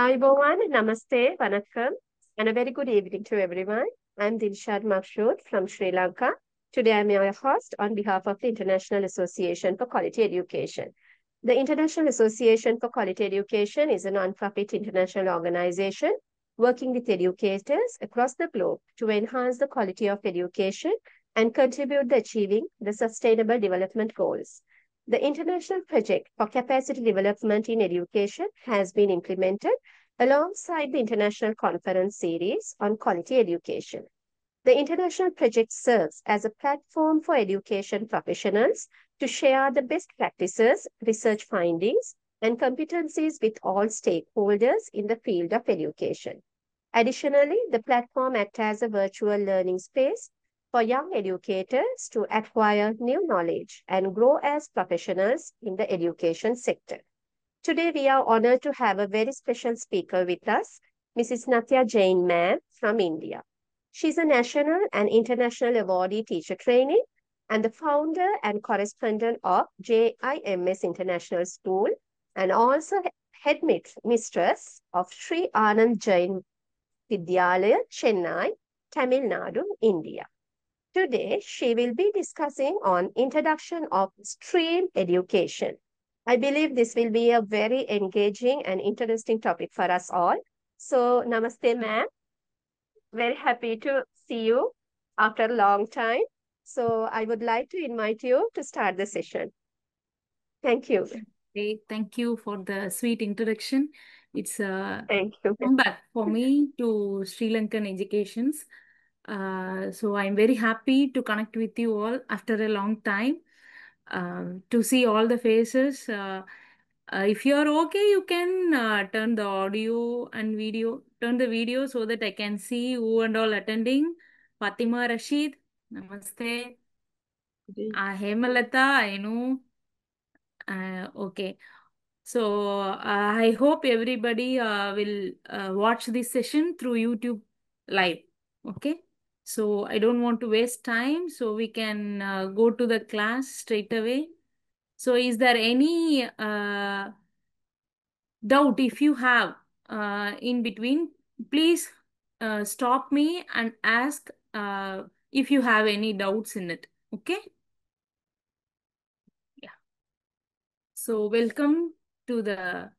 Ayubowan, Namaste, Vanakkam, and a very good evening to everyone. I'm Dilshad Makshood from Sri Lanka. Today I'm your host on behalf of the International Association for Quality Education. The International Association for Quality Education is a non-profit international organization working with educators across the globe to enhance the quality of education and contribute to achieving the Sustainable Development Goals. The international project for capacity development in education has been implemented alongside the International Conference Series on Quality Education. The international project serves as a platform for education professionals to share the best practices, research findings, and competencies with all stakeholders in the field of education. Additionally, the platform acts as a virtual learning space for young educators to acquire new knowledge and grow as professionals in the education sector. Today, we are honored to have a very special speaker with us, Mrs. Natya Jain Ma'am from India. She's a national and international awardee teacher trainee and the founder and correspondent of JIMS International School and also headmistress of Sri Anand Jain Vidyalaya, Chennai, Tamil Nadu, India. Today, she will be discussing on introduction of STEAM education. I believe this will be a very engaging and interesting topic for us all. So, namaste, ma'am. Very happy to see you after a long time. So, I would like to invite you to start the session. Thank you. Hey, thank you for the sweet introduction. It's a Thank you. comeback for me to Sri Lankan educations. So I'm very happy to connect with you all after a long time, to see all the faces. If you're okay, you can turn the audio and video, turn the video so that I can see who and all attending. Fatima Rashid, Namaste. Hemalata, I know. Okay. So I hope everybody will watch this session through YouTube live. Okay. So I don't want to waste time. So we can go to the class straight away. So is there any doubt? If you have in between, please stop me and ask if you have any doubts in it. Okay. Yeah. So welcome to the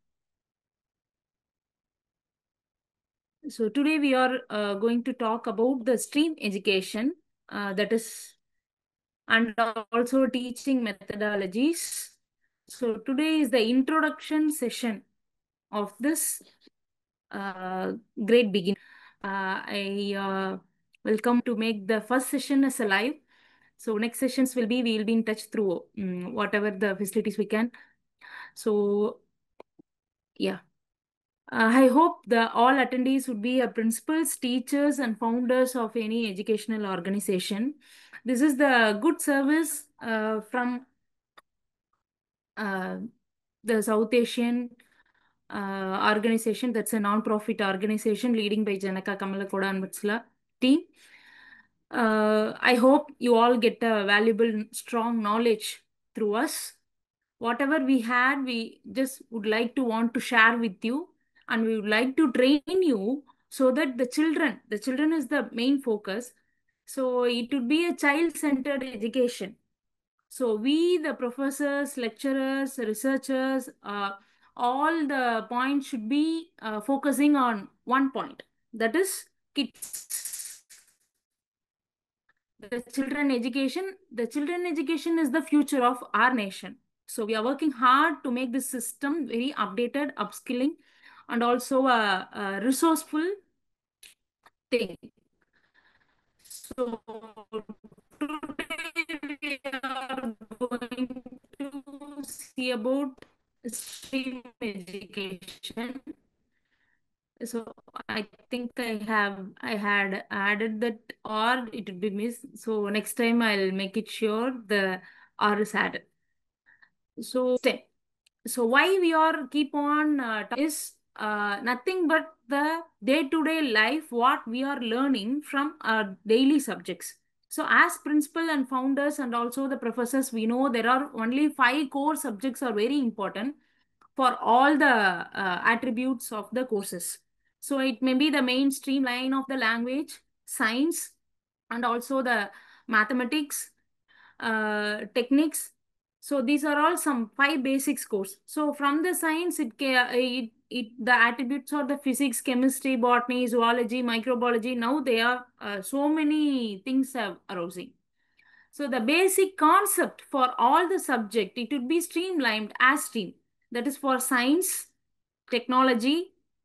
So today we are going to talk about the STEAM education, that is, and also teaching methodologies. So today is the introduction session of this great beginning. I welcome to make the first session as a live. So next sessions we will be in touch through whatever the facilities we can. So yeah. I hope all attendees would be principals, teachers, and founders of any educational organization. This is the good service from the South Asian organization. That's a non-profit organization leading by Janaka Kamalakoda and Vatsala team. I hope you all get a valuable, strong knowledge through us. Whatever we had, we just would like to want to share with you, and we would like to train you so that the children is the main focus. So it would be a child-centered education. So we, the professors, lecturers, researchers, all the points should be focusing on one point, that is kids. The children education is the future of our nation. So we are working hard to make this system very updated, upskilling, and also a resourceful thing. So today we are going to see about STEAM education. So I think I had added that, or it would be missed. So next time I'll make it sure the R is added. So STEM. So why we are keep on is nothing but the day-to-day life, what we are learning from our daily subjects. So as principal and founders and also the professors, we know there are only 5 core subjects are very important. for all the attributes of the courses. So it may be the mainstream line of the language, science, and also the mathematics, techniques. So these are all some 5 basics course. So from the science, the attributes of the physics, chemistry, botany, zoology, microbiology. Now they are so many things are arising. So the basic concept for all the subject, it would be streamlined as stream. That is for science, technology,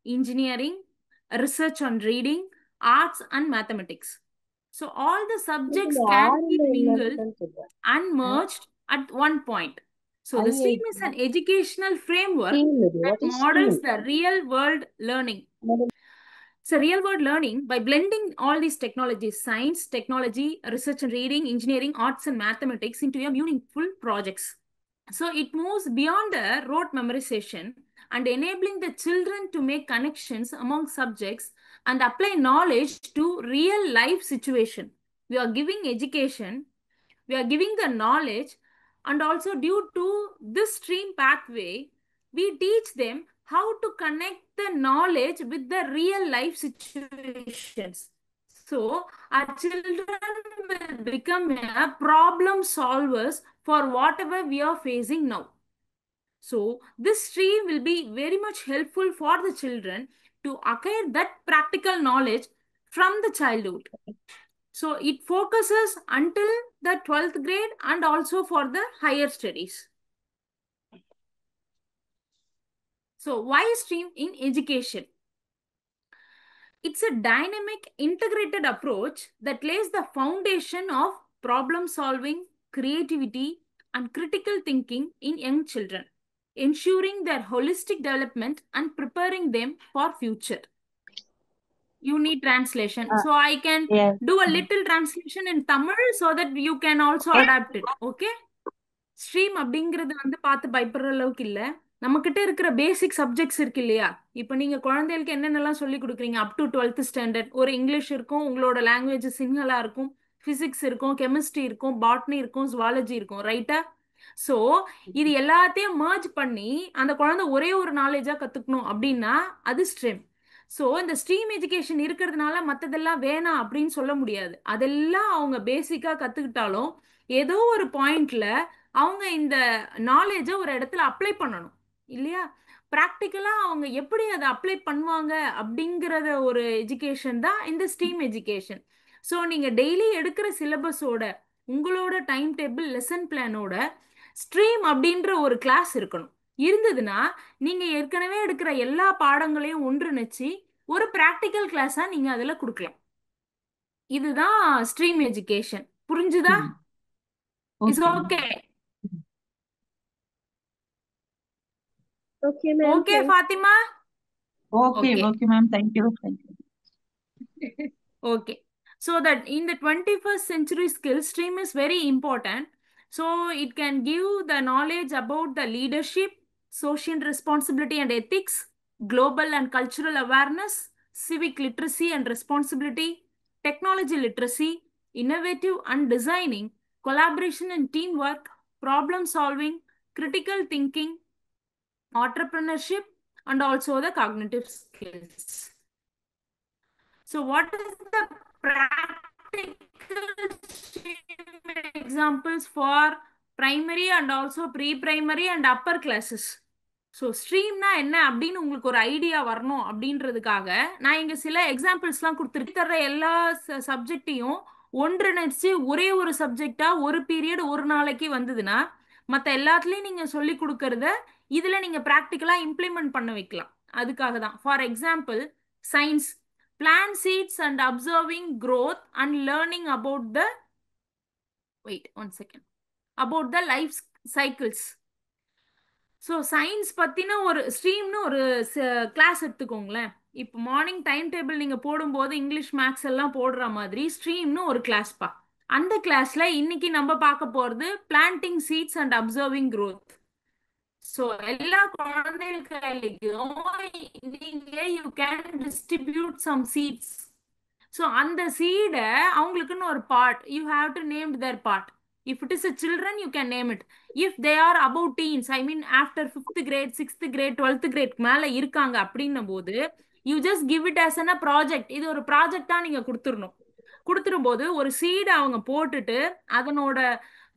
engineering, research and reading, arts and mathematics. So all the subjects can be mingled and merged at one point. So the stream is an educational framework that models the real world learning. So real world learning by blending all these technologies, science, technology, research and reading, engineering, arts and mathematics into a meaningful projects. So it moves beyond the rote memorization and enabling the children to make connections among subjects and apply knowledge to real life situation. We are giving education, we are giving the knowledge, and also due to this stream pathway, we teach them how to connect the knowledge with the real life situations. So our children will become a problem solvers for whatever we are facing now. So this stream will be very much helpful for the children to acquire that practical knowledge from the childhood. So it focuses until the 12th grade and also for the higher studies. So why stream in education? It's a dynamic, integrated approach that lays the foundation of problem solving, creativity, and critical thinking in young children, ensuring their holistic development and preparing them for future. You need translation. So I can Yes. do a little translation in Tamil so that you can also adapt it. Okay? Stream அப்படிங்கிறது வந்து பார்த்து பயப்படுற அளவுக்கு இல்லை. நம்மக்கிட்ட இருக்கிற பேசிக் subjects இருக்கு இல்லையா? இப்போ நீங்கள் குழந்தைகளுக்கு என்னென்னலாம் சொல்லி கொடுக்குறீங்க அப் டு 12th ஸ்டாண்டர்ட்? ஒரு இங்கிலீஷ் இருக்கும், உங்களோட லாங்குவேஜ் சிங்களா இருக்கும், ஃபிசிக்ஸ் இருக்கும், கெமிஸ்ட்ரி இருக்கும், பாட்னி இருக்கும், ஜுவாலஜி இருக்கும், ரைட்டா? ஸோ இது எல்லாத்தையும் மர்ஜ் பண்ணி அந்த குழந்தை ஒரே ஒரு நாலேஜாக கற்றுக்கணும் அப்படின்னா அது ஸ்ட்ரீம். ஸோ இந்த ஸ்ட்ரீம் எஜுகேஷன் இருக்கிறதுனால மற்றதெல்லாம் வேணாம் அப்படின்னு சொல்ல முடியாது. அதெல்லாம் அவங்க பேசிக்காக கற்றுக்கிட்டாலும் ஏதோ ஒரு பாயிண்ட்ல அவங்க இந்த நாலேஜை ஒரு இடத்துல அப்ளை பண்ணணும் இல்லையா? ப்ராக்டிக்கலா அவங்க எப்படி அதை அப்ளை பண்ணுவாங்க அப்படிங்கிறத ஒரு எஜுகேஷன் தான் இந்த ஸ்ட்ரீம் எஜுகேஷன். ஸோ நீங்க டெய்லி எடுக்கிற சிலபஸோட, உங்களோட டைம் டேபிள், லெசன் பிளானோட ஸ்ட்ரீம் அப்படின்ற ஒரு கிளாஸ் இருக்கணும். இருந்ததுன்னா நீங்க ஏற்கனவே எடுக்கிற எல்லா பாடங்களையும் ஒன்றிணைச்சு ஒரு ப்ராக்டிக்கல் கிளாஸா நீங்க அதுல கொடுக்கலாம். இதுதான் ஸ்ட்ரீம் எஜுகேஷன். புரிஞ்சுதா? It's okay. Okay, ma'am. Okay, Fatima? Okay, okay, ma'am. Thank you. Thank you. Okay. So that in the 21st century skill stream is very important. So it can give the knowledge about the leadership, social responsibility and ethics, global and cultural awareness, civic literacy and responsibility, technology literacy, innovative and designing, collaboration and teamwork, problem solving, critical thinking, entrepreneurship, and also the cognitive skills. So what is the practical examples for primary and also pre-primary and upper classes? So ஸ்ட்ரீம்னா என்ன அப்படின்னு உங்களுக்கு ஒரு idea வரணும் அப்படின்றதுக்காக நான் இங்கே சில எக்ஸாம்பிள்ஸ்லாம் கொடுத்துருக்கேன். தர்ற எல்லா சப்ஜெக்டையும் ஒன்றிணைச்சு ஒரே ஒரு சப்ஜெக்டா ஒரு பீரியட் ஒரு நாளைக்கு வந்ததுன்னா மற்ற எல்லாத்துலேயும் நீங்கள் சொல்லி கொடுக்கறத இதில் நீங்கள் ப்ராக்டிக்கலாக இம்ப்ளிமெண்ட் பண்ண வைக்கலாம். அதுக்காக தான். For example science, plant seeds and observing growth and learning about the life cycles. So science பற்றின ஒரு ஸ்ட்ரீம்னு ஒரு கிளாஸ் எடுத்துக்கோங்களேன். இப்போ மார்னிங் டைம் டேபிள் நீங்கள் போடும்போது இங்கிலீஷ் மேக்ஸ் எல்லாம் போடுற மாதிரி ஸ்ட்ரீம்னு ஒரு கிளாஸ்ப்பா. அந்த கிளாஸில் இன்னைக்கு நம்ம பார்க்க போகிறது planting seeds and observing growth. So எல்லா குழந்தைகளுக்கும் நீங்கள் you can distribute some seeds. So அந்த சீடை அவங்களுக்குன்னு ஒரு part, you have to name their part. If it is a children, you can name it. If they are above teens, I mean after 5th grade, 6th grade, 12th grade மேல இருக்காங்க அப்படின்னும் போது you just give it as a project. இது ஒரு ப்ராஜெக்டா நீங்க கொடுத்துரும் போது ஒரு சீடை அவங்க போட்டுட்டு அதனோட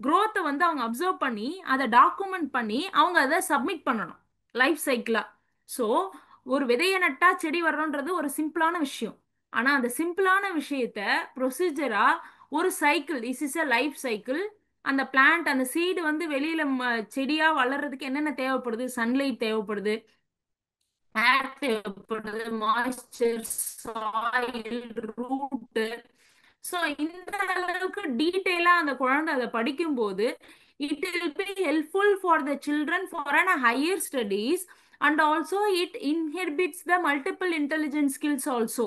growth வந்து அவங்க அப்சர்வ் பண்ணி அதை டாக்குமெண்ட் பண்ணி அவங்க அதை சப்மிட் பண்ணணும் லைஃப் சைக்கிளா. ஸோ ஒரு விதைய நட்டா செடி வர்றோன்றது ஒரு சிம்பிளான விஷயம். ஆனா அந்த சிம்பிளான விஷயத்த ப்ரொசீஜரா ஒரு cycle, this is a life cycle. அந்த பிளான்ட், அந்த சீடு வந்து வெளியில செடியா வளர்றதுக்கு என்னென்ன தேவைப்படுது? சன்லைட் தேவைப்படுது, ஏர் தேவைப்படுது, மாய்ஸ்சர், சாயில், ரூட்டு. ஸோ இந்த அளவுக்கு டீட்டெயிலா அந்த குழந்தை அதை படிக்கும்போது it will be helpful for the children for an higher studies, and also it inhibits the multiple intelligence skills also.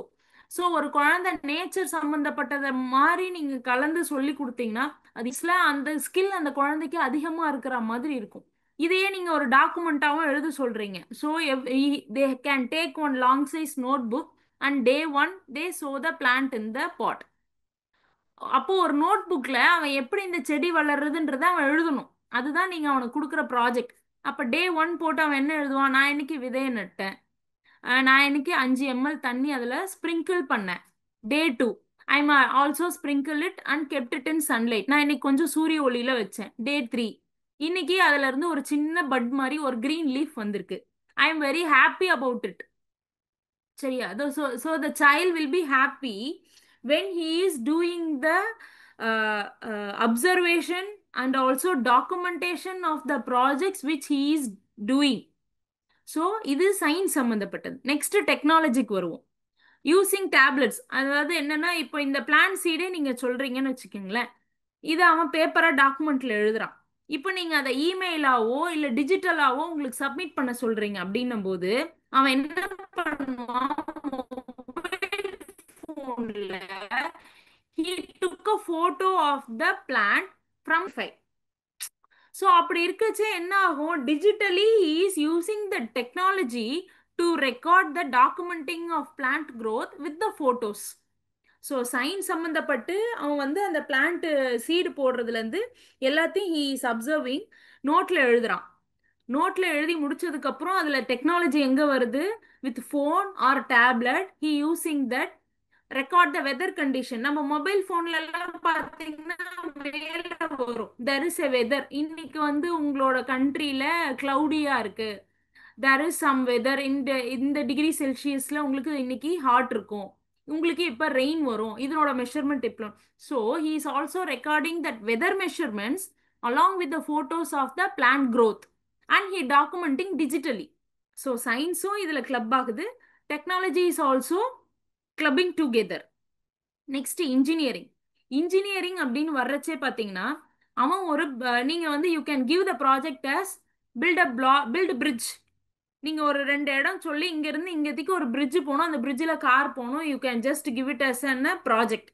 So ஒரு குழந்தை நேச்சர் சம்பந்தப்பட்டதை மாதிரி நீங்க கலந்து சொல்லி கொடுத்தீங்கன்னா அது அந்த ஸ்கில் அந்த குழந்தைக்கு அதிகமா இருக்கிற மாதிரி இருக்கும். இதையே நீங்க ஒரு டாக்குமெண்டாவும் எழுத சொல்றீங்க. So they can take one long size notebook and day 1 they sow the plant in the pot. அப்போ ஒரு நோட் புக்ல அவன் எப்படி இந்த செடி வளர்றதுன்றத அவன் எழுதணும். அதுதான் நீங்க அவனுக்கு கொடுக்குற ப்ராஜெக்ட். அப்ப டே 1 போட்டு அவன் என்ன எழுதுவான்? நான் இன்னைக்கு விதைய நட்டேன், நான் இன்னைக்கு 5 ml தண்ணி அதுல ஸ்ப்ரிங்கிள் பண்ணேன். டே 2 I am also sprinkle it and kept it in sunlight. நான் இன்னைக்கு கொஞ்சம் சூரிய ஒளியில வச்சேன். டே 3 இன்னைக்கு அதுல இருந்து ஒரு சின்ன பட் மாதிரி ஒரு கிரீன் லீஃப் வந்திருக்கு. I am very happy about it. சரியா? So the child will be happy when he is doing the observation and also documentation of the projects which he is doing. So இது science சம்மந்தப்பட்டது. Next டெக்னாலஜிக்கு வருவோம். Using tablets, அதாவது என்னன்னா இப்போ இந்த plan சீடே நீங்க சொல்றீங்கன்னு வச்சுக்கோங்களேன், இதை அவன் பேப்பரா டாக்குமெண்ட்ல எழுதுறான். இப்போ நீங்க அதை இமெயிலாவோ இல்லை டிஜிட்டலாவோ உங்களுக்கு சப்மிட் பண்ண சொல்றீங்க அப்படின்னும் போது அவன் என்ன பண்ணுவான்? மொபைல் போன்ல he took a photo of the plant from file. So அப்படி இருக்கச்சே என்ன ஆகும்? Digitally he is using the technology to record the documenting of plant growth with the photos. So science சம்மந்தப்பட்டு அவன் வந்து அந்த பிளான்ட் சீடு போடுறதுலேருந்து எல்லாத்தையும் he is observing, நோட்டில் எழுதுறான். நோட்டில் எழுதி முடிச்சதுக்கு அப்புறம் அதில் டெக்னாலஜி எங்கே வருது? With phone or tablet he using that record the weather condition. நம்ம மொபைல் போன்ல எல்லாம் பாத்தீங்கன்னா மேல வரும் there is a weather. இன்னைக்கு வந்து உங்களோட கண்ட்ரில கிளவுடியா இருக்கு, there is some weather இந்த டிகிரி செல்சியஸ்ல உங்களுக்கு இன்னைக்கு ஹாட் இருக்கும், உங்களுக்கு இப்ப ரெயின் வரும், இதனோட மெஷர்மெண்ட் இப்போ. So he is also recording that weather measurements along with the photos of the plant growth and he documenting digitally. So சயின்ஸும் இதுல கிளப் ஆகுது, technology is also clubbing together. Next engineering. Engineering அப்படின்னு வர்றச்சே பார்த்தீங்கன்னா அவன் ஒரு நீங்க வந்து you can give the project as build bridge. நீங்க ஒரு 2 இடம் சொல்லி இங்க இருந்து இங்கத்துக்கு ஒரு பிரிட்ஜ் போகணும், அந்த பிரிட்ஜில் கார் போகணும், you can just give it as a project.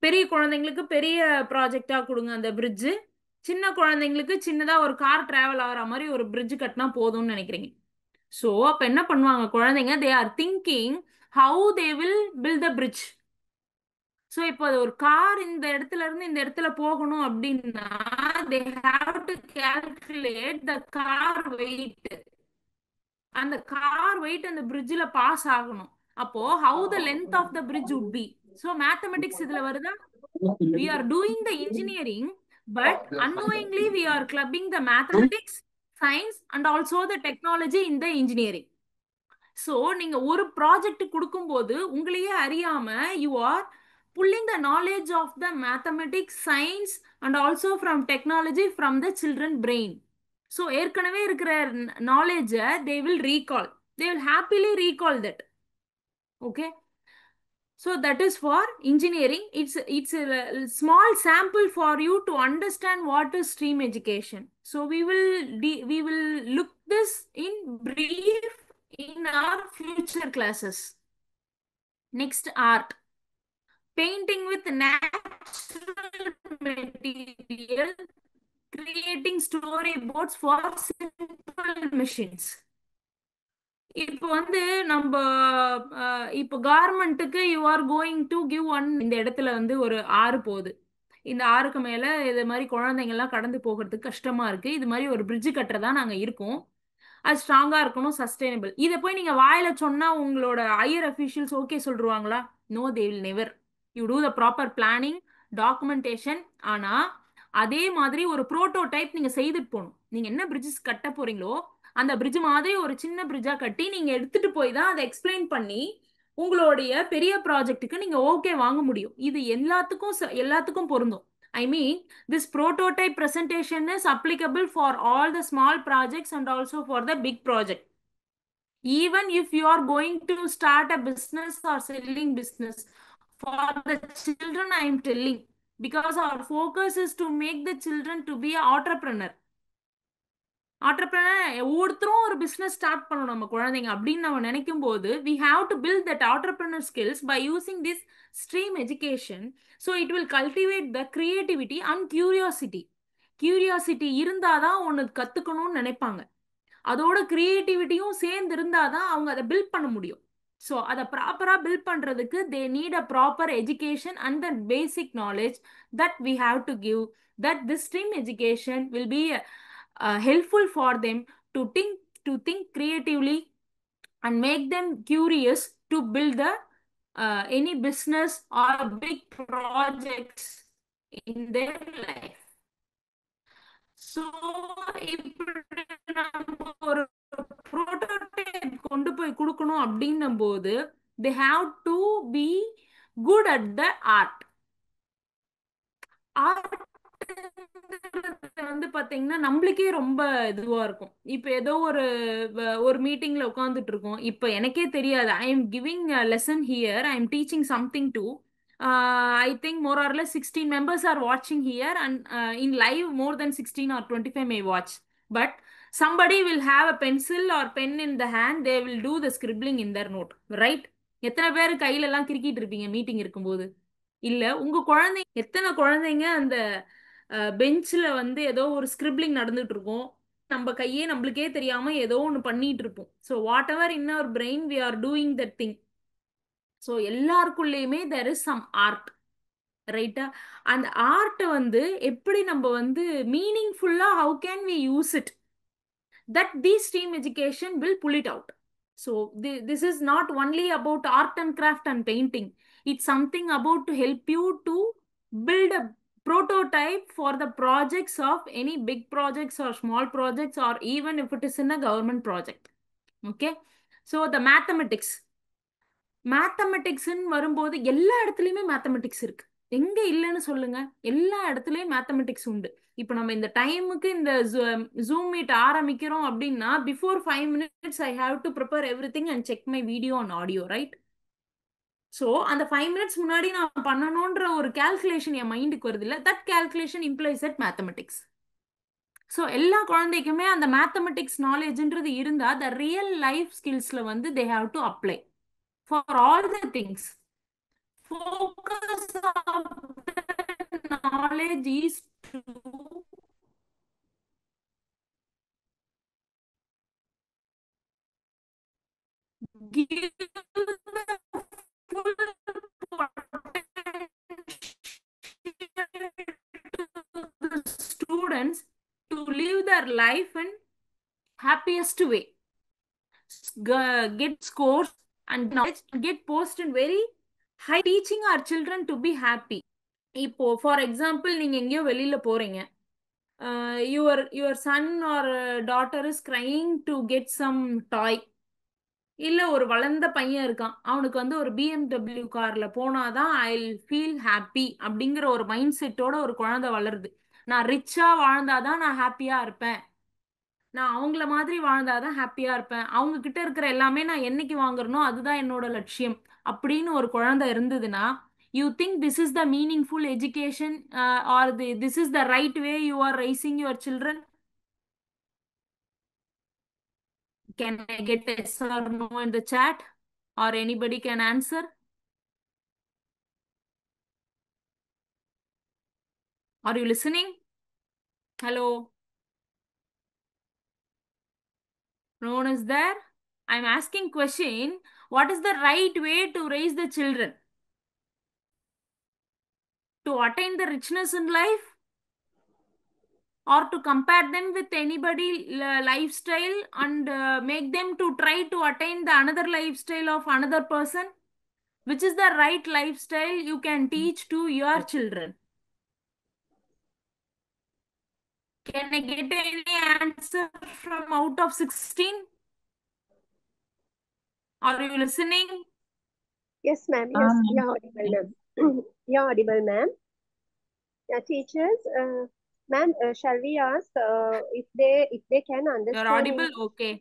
பெரிய குழந்தைங்களுக்கு பெரிய ப்ராஜெக்டா கொடுங்க அந்த பிரிட்ஜ், சின்ன குழந்தைங்களுக்கு சின்னதா ஒரு கார் டிராவல் ஆகிற மாதிரி ஒரு பிரிட்ஜ் கட்டினா போதும்னு நினைக்கிறீங்க. ஸோ அப்ப என்ன பண்ணுவாங்க குழந்தைங்க? They are thinking how they will build the bridge. So இப்போ ஒரு கார் இந்த இடத்துல இருந்து இந்த இடத்துல போகணும் அப்படின்னா they have to calculate the car weight. அந்த கார் வெயிட் அந்த பிரிட்ஜில் பாஸ் ஆகணும். அப்போ how the length of the bridge would be. So mathematics இதுல வருதா? we are doing the engineering but unknowingly we are clubbing the mathematics, science and also the technology in the engineering. So நீங்க ஒரு project கொடுக்கும்போது உங்களையே அறியாம you are pulling the knowledge of the mathematics, science and also from technology from the children brain. So ஏற்கனவே இருக்கிற நாலேஜை they will recall, they will happily recall that. Okay, so that is for engineering. It's a small sample for you to understand what is STEAM education. So we will look this in brief in our future classes. Next, art. Painting with natural material, creating storyboards for simple machines. இப்போ வந்து நம்ம இப்போ கார்மெண்ட்டுக்கு you are going to give one, இந்த இடத்துல வந்து ஒரு ஆறு போகுது, இந்த ஆறுக்கு மேல இது மாதிரி குழந்தைங்க எல்லாம் கடந்து போகிறதுக்கு கஷ்டமா இருக்கு. இது மாதிரி ஒரு பிரிட்ஜ் கட்டுறதா நாங்க இருக்கோம். அது ஸ்ட்ராங்கா இருக்கணும், சஸ்டைனபிள். இதை போய் நீங்க வாயில சொன்னா உங்களோட ஹையர் அஃபிஷியல்ஸ் ஓகே சொல்லிருவாங்களா? No, they will never. You do the proper planning, documentation. ஆனா அதே மாதிரி ஒரு புரோட்டோடைப் நீங்க செய்துட்டு போகணும். நீங்க என்ன பிரிட்ஜஸ் கட்ட போறீங்களோ அந்த பிரிட்ஜ் மாதிரி ஒரு சின்ன பிரிட்ஜா கட்டி நீங்க எடுத்துட்டு போய் தான் அதை எக்ஸ்பிளைன் பண்ணி உங்களுடைய பெரிய ப்ராஜெக்ட்டுக்கு நீங்க ஓகே வாங்க முடியும். இது எல்லாத்துக்கும் பொருந்தும். I mean, this prototype presentation is applicable for all the small projects and also for the big project. Even if you are going to start a business or selling business, for the children I am telling, because our focus is to make the children to be an entrepreneur. ஒவ்வொருத்தரும் ஒரு business start பண்ணணும் நம்ம குழந்தைங்க அப்படின்னு நம்ம நினைக்கும் போது we have to build that entrepreneur skills by using this stream education. So it will cultivate the creativity and curiosity இருந்தாதான் ஒன்று கத்துக்கணும்னு நினைப்பாங்க. அதோட கிரியேட்டிவிட்டியும் சேர்ந்து இருந்தாதான் அவங்க அதை பில்ட் பண்ண முடியும். ஸோ அதை ப்ராப்பராக பில்ட் பண்ணுறதுக்கு they need a proper education and the basic knowledge that we have to give. That this stream education will be helpful for them to think creatively and make them curious to build the any business or big projects in their life. So இப்படி நம்ம ஒரு prototype கொண்டு போய் கொடுக்கணும் அப்படின்னும் போது they have to be good at the art. வந்து பாத்தீங்கன்னா நம்மளுக்கே ரொம்ப இதுவா இருக்கும். இப்ப ஏதோ ஒரு மீட்டிங்ல உட்கார்ந்துட்டு இருக்கோம். இப்ப எனக்கே தெரியாது, I am giving lesson here, I am teaching something to I think more or less 16 members are watching here, and in live more than 16 or 25 may watch. But somebody will have a pencil or pen in the hand, they will do the scribbling in their note, right? எத்தனை பேர் கையில எல்லாம் கிறுக்கிட்டு இருப்பீங்க meeting இருக்கும்போது? இல்ல உங்க எத்தனை குழந்தைங்க அந்த பெஞ்சில் வந்து ஏதோ ஒரு ஸ்கிரிப்லிங் நடந்துட்டு இருக்கும், நம்ம கையே நம்மளுக்கே தெரியாம ஏதோ ஒன்று பண்ணிட்டு இருப்போம். So whatever in our brain we are doing that thing. So எல்லாருக்குள்ளேயுமே தெர் இஸ் சம் ஆர்ட், ரைட்டா? அந்த ஆர்ட்டை வந்து எப்படி நம்ம வந்து மீனிங்ஃபுல்லா how can we use it, that this STEAM education will pull it out. So this is not only about art and craft and painting. It's something about to help you to build a prototype for the projects of any big projects or small projects, or even if it is in a government project. Okay, so the மேத்தமெட்டிக்ஸ்ன்னு வரும்போது எல்லா இடத்துலையுமே mathematics இருக்கு. எங்க இல்லைன்னு சொல்லுங்க, எல்லா இடத்துலயும் mathematics உண்டு. இப்போ நம்ம இந்த டைமுக்கு இந்த ஜூம் மீட் ஆரம்பிக்கிறோம் அப்படின்னா before 5 minutes I have to prepare every thing and check my video and audio, right? So அந்த 5 minutes முன்னாடி நான் பண்ணணுன்ற ஒரு கால்குலேஷன் என் மைண்டுக்கு வருது இல்லை, that calculation implies at mathematics. So எல்லா குழந்தைக்குமே அந்த மேத்தமெட்டிக்ஸ் நாலேஜ்ன்றது இருந்தா த ரியல் லைஃப் ஸ்கில்ஸ்ல வந்து they have to apply for all the things. Focus of the knowledge is to give the full potential to the students to live their life in happiest way, get scores and knowledge, get post in very high, teaching our children to be happy. இப்போ for example நீங்க எங்கேயோ வெளியில போறீங்க, your son or daughter is crying to get some toy. இல்ல ஒரு வளர்ந்த பையன் இருக்கான், அவனுக்கு வந்து ஒரு BMW கார்ல போனாதான் ஐ ஃபீல் ஹாப்பி அப்படிங்கிற ஒரு மைண்ட் செட்டோட ஒரு குழந்தை வளருது. நான் ரிச்சா வாழ்ந்தாதான் நான் ஹாப்பியா இருப்பேன், நான் அவங்கள மாதிரி வாழ்ந்தாதான் ஹாப்பியா இருப்பேன், அவங்க கிட்ட இருக்கிற எல்லாமே நான் என்னைக்கு வாங்குறனோ அதுதான் என்னோட லட்சியம் அப்படின்னு ஒரு குழந்தை இருந்ததுன்னா, you think this is the meaningful education, or this is the right way you are raising your children? Can I get yes or no in the chat, or anybody can answer? Are you listening? Hello? No one is there? I'm asking question, what is the right way to raise the children? to attain the richness in life, or to compare them with anybody lifestyle and make them to try to attain the another lifestyle of another person? Which is the right lifestyle you can teach to your children? Can I get any answer from out of 16? Are you listening? Yes, ma'am. Yes, ma'am. you're audible, ma'am. You're audible, ma'am. Yeah, teachers, ma'am, shall we ask if they can You're understand audible? English? Okay.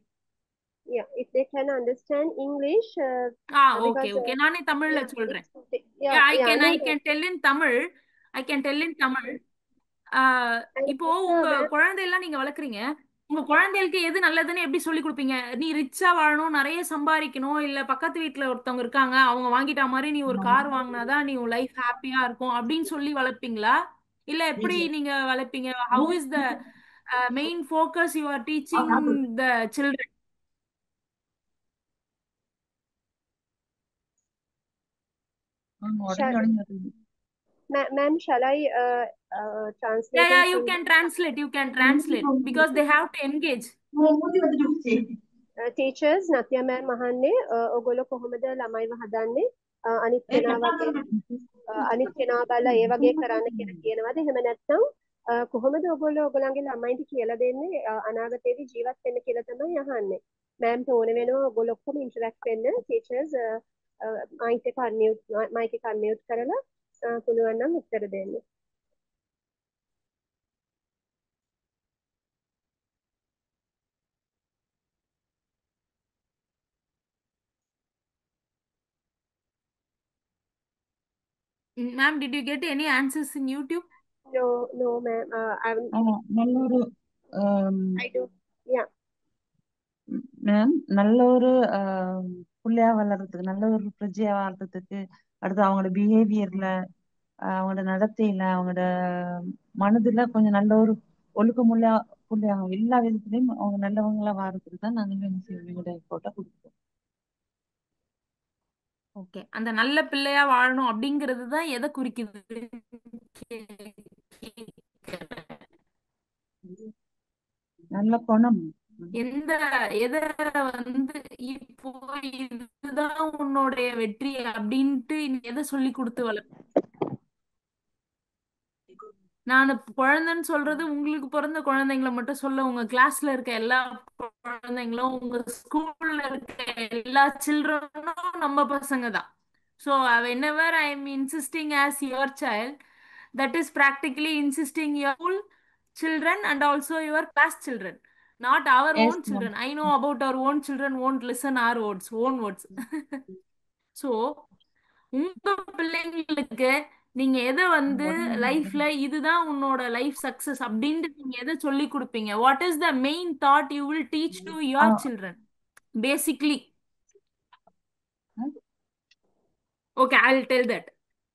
Yeah, if they can understand English, Okay, because okay. நானே தமிழ்ல yeah, சொல்றேன். yeah, I yeah, no, can tell in Tamil. I can tell in Tamil. and இப்போ also, உங்க ma'am, குழந்தையெல்லாம் நீங்க வளர்க்குறீங்க. உங்க குழந்தைகளுக்கு எது நல்லதுன்னு எப்படி சொல்லி கொடுப்பீங்க? நீ ரிச்சா வாழணும், நிறைய சம்பாதிக்கணும், இல்ல பக்கத்து வீட்டுல ஒருத்தவங்க இருக்காங்க, அவங்க வாங்கிட்ட மாதிரி நீ ஒரு கார் வாங்கினாதான் நீ உன் லைஃப் ஹாப்பியா இருக்கும் அப்படின்னு சொல்லி வளர்ப்பீங்களா? இல்ல எப்படி நீங்க வளர்ப்பீங்க? How is the main focus you are teaching the children? ma'am, shall I translate Yeah, in you Hindi? can translate. You can translate because they have to engage. Teachers, Natya ma'am අහන්නේ ඔයගොල්ලෝ කොහොමද ළමයිව හදන්නේ? අනිත් කෙනා වගේ අනිත් කෙනා බලලා ඒ වගේ කරන්න කියලා කියනවාද? එහෙම නැත්නම් කොහොමද ඔයගොල්ලෝ ඔයගොල්ලන්ගේ ළමයින්ට කියලා දෙන්නේ අනාගතයේදී ජීවත් වෙන්න කියලා තමයි අහන්නේ. මෑම්ට ඕන වෙනවා ඔයගොල්ලෝ ඔක්කොම ඉන්ටරැක්ට් වෙන්න. Teachers මයික් එක අන්මියුට් කරලා පුළුවන් නම් උත්තර දෙන්න. Ma'am, did you get any answers in YouTube? No, ma'am. நல்லொரு I do. Yeah. Ma'am நல்ல ஒரு புள்ளையா வளர்றதுக்கு, நல்ல ஒரு பிரஜையா வளர்றதுக்கு, அடுத்து அவங்களோட பிஹேவியர்ல, அவங்களோட நடத்தையில, அவங்களோட மனதுல கொஞ்சம் நல்ல ஒரு ஒழுக்கமுள்ள புள்ளையாகும். எல்லா விதத்திலையும் அவங்க நல்லவங்களா வாரத்துக்கு தான் நாங்கள் என்ன செய்வோம், எங்களோட போட்டா கொடுப்போம். ஓகே, அந்த நல்ல பிள்ளையா வாழணும் அப்படிங்கிறது தான் எதை குறிக்குது? நல்ல குணம். எதை வந்து இப்போ இதுதான் உன்னுடைய வெற்றி அப்படின்ட்டு எதை சொல்லி கொடுத்து நான் குழந்தைன்னு சொல்றது உங்களுக்கு பிறந்த குழந்தைங்களை மட்டும் சொல்ல, உங்க கிளாஸ்ல இருக்க எல்லா குழந்தைங்களும், உங்க ஸ்கூல்ல இருக்க எல்லா சில்ட்ரனும் நம்ம பசங்க தான். So whenever I am insisting as your child, that is practically insisting your school children and also your class children, not our Yes, own ma'am. children. I know about our own children won't listen our own words. So உங்க பிள்ளைங்களுக்கு நீங்க எதை வந்து லைஃப்ல இதுதான் உன்னோட life success அப்படின்ட்டு நீங்க எதை சொல்லி கொடுப்பீங்க? What is the main thought you will teach to your children basically? Okay, I will tell that.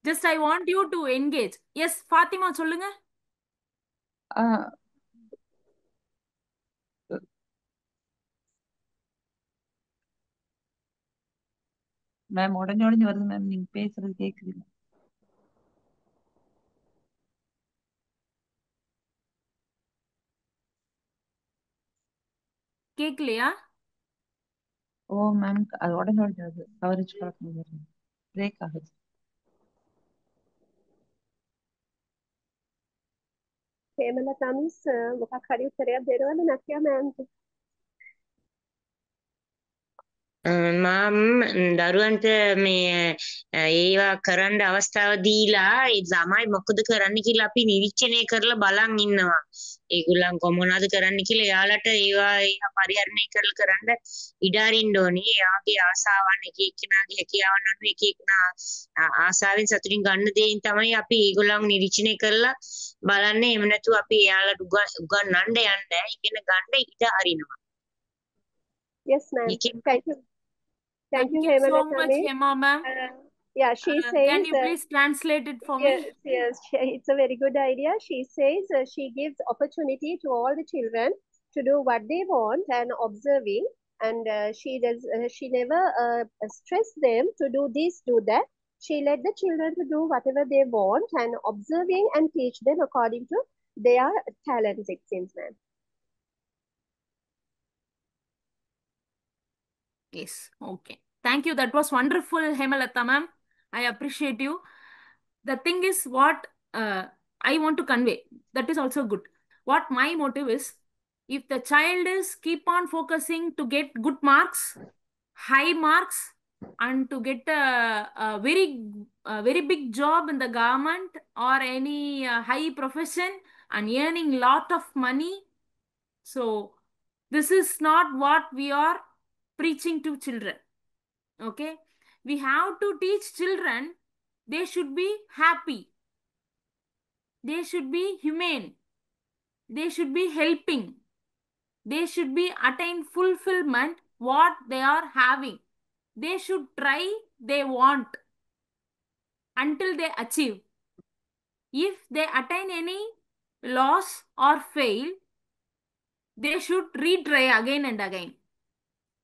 Just I want you to engage. Yes Fathima, சொல்லுங்க. மேம் உடஞ்சு வருது மேம், நீங்க பேசுறது கேக்குது. கேக்கலையா? ஓ மேம், அது உடஞ்சு வருது. கவரேஜ் பார்க்க பிரேக் ஆகுது. හේමලතා මිස් මොකක් හරි උත්තරයක් දෙනවද නැත්නම් මෑම්ට? මම දරුවන්ට මේ ඒවා කරන්න අවස්ථාව දීලා ඒ ළමයි මොකද කරන්න කියලා අපි නිරීක්ෂණය කරලා බලන් ඉන්නවා. ඒගොල්ලන් කොහොමද කරන්න කියලා එයාලට ඒවා පරිහරණය කරන්න ඉඩ අරින්න ඕනේ. එයාගේ ආසාවන්, එක එක්කෙනාගේ හැකියාවන් අනුව එක එක්කෙනා ආසාවෙන් සතුටින් ගන්න දේෙන් තමයි අපි ඒගොල්ලන් නිරීක්ෂණය කරලා බලන්නේ. එහෙම නැතුව අපි එයාලට උගන්වන්න යන්නේ ඉගෙන ගන්න ඉඩ අරිනවා. Yes, ma'am. Thank you, so Hemalataa much, miss. Hema ma'am. Yeah, she says. Can you please translate it for me? Yes, it's a very good idea. She says she gives opportunity to all the children to do what they want and observing, and she never stress them to do this, do that. She let the children to do whatever they want and observing and teach them according to their talents, it seems, ma'am. Yes, okay. Thank you. That was wonderful, Hemalata ma'am. I appreciate you. The thing is what I want to convey. That is also good. What my motive is, if the child is keep on focusing to get good marks, high marks, and to get a very big job in the government or any high profession and earning lot of money, so this is not what we are preaching to children. Okay, we have to teach children they should be happy, they should be humane, they should be helping, they should be attain fulfillment what they are having, they should try, they want until they achieve. If they attain any loss or fail, they should retry again and again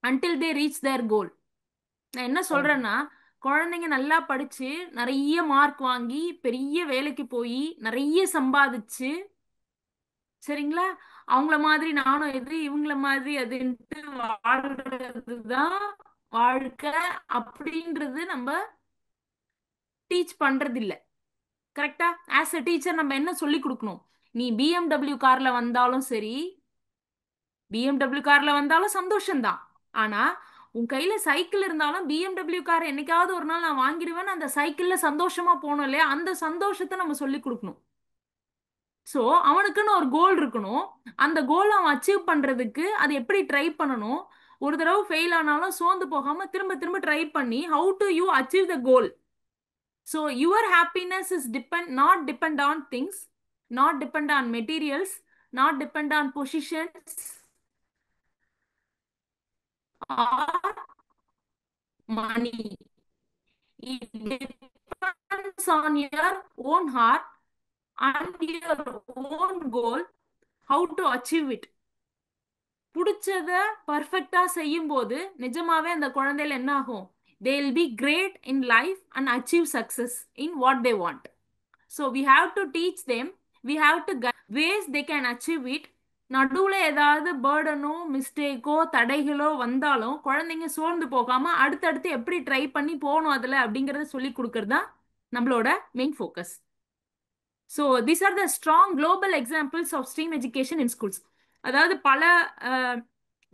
until they reach their goal. நான் என்ன சொல்றேன்னா, குழந்தைங்க நல்லா படிச்சு நிறைய mark வாங்கி பெரிய வேலைக்கு போய் நிறைய சம்பாதிச்சு, சரிங்களா, அவங்கள மாதிரி நானும் எது இவங்கள மாதிரி அதுன்ட்டு வாழ்றதுதான் வாழ்க்கை அப்படின்றது நம்ம டீச் பண்றது இல்ல. கரெக்டா? ஆஸ் அ டீச்சர் நம்ம என்ன சொல்லி கொடுக்கணும்? நீ BMW கார்ல வந்தாலும் சரி, BMW கார்ல வந்தாலும் சந்தோஷம்தான். ஆனா உன் கையில சைக்கிள் இருந்தாலும் BMW கார் என்னைக்காவது ஒரு நாள் நான் வாங்கிடுவேன், அந்த சைக்கிள்ல சந்தோஷமா போனோம் இல்லையா, அந்த சந்தோஷத்தை நம்ம சொல்லி கொடுக்கணும். ஸோ அவனுக்குன்னு ஒரு கோல் இருக்கணும். அந்த கோல் அவன் அச்சீவ் பண்றதுக்கு அது எப்படி ட்ரை பண்ணணும், ஒரு தடவை ஃபெயில் ஆனாலும் சோர்ந்து போகாம திரும்ப திரும்ப ட்ரை பண்ணி how to you achieve the goal. So your happiness is not depend on things, not depend on materials, not depend on positions or money. It depends on your own heart and your own goal, how to achieve it. பிடிச்சத பர்ஃபெக்டா செய்யும் போது நிஜமாவே அந்த குழந்தையில என்ன ஆகும்? They will be great in life and achieve success in what they want. So we have to teach them, we have to guide ways they can achieve it. நடுவுல ஏதாவது பேர்டனோ மிஸ்டேக்கோ தடைகளோ வந்தாலும் குழந்தைங்க சோர்ந்து போகாம அடுத்தடுத்து எப்படி ட்ரை பண்ணி போகணும் அதுல அப்படிங்கறத சொல்லி கொடுக்கறது தான் நம்மளோட main focus. So these are the strong global examples of stream education in schools. அதாவது பல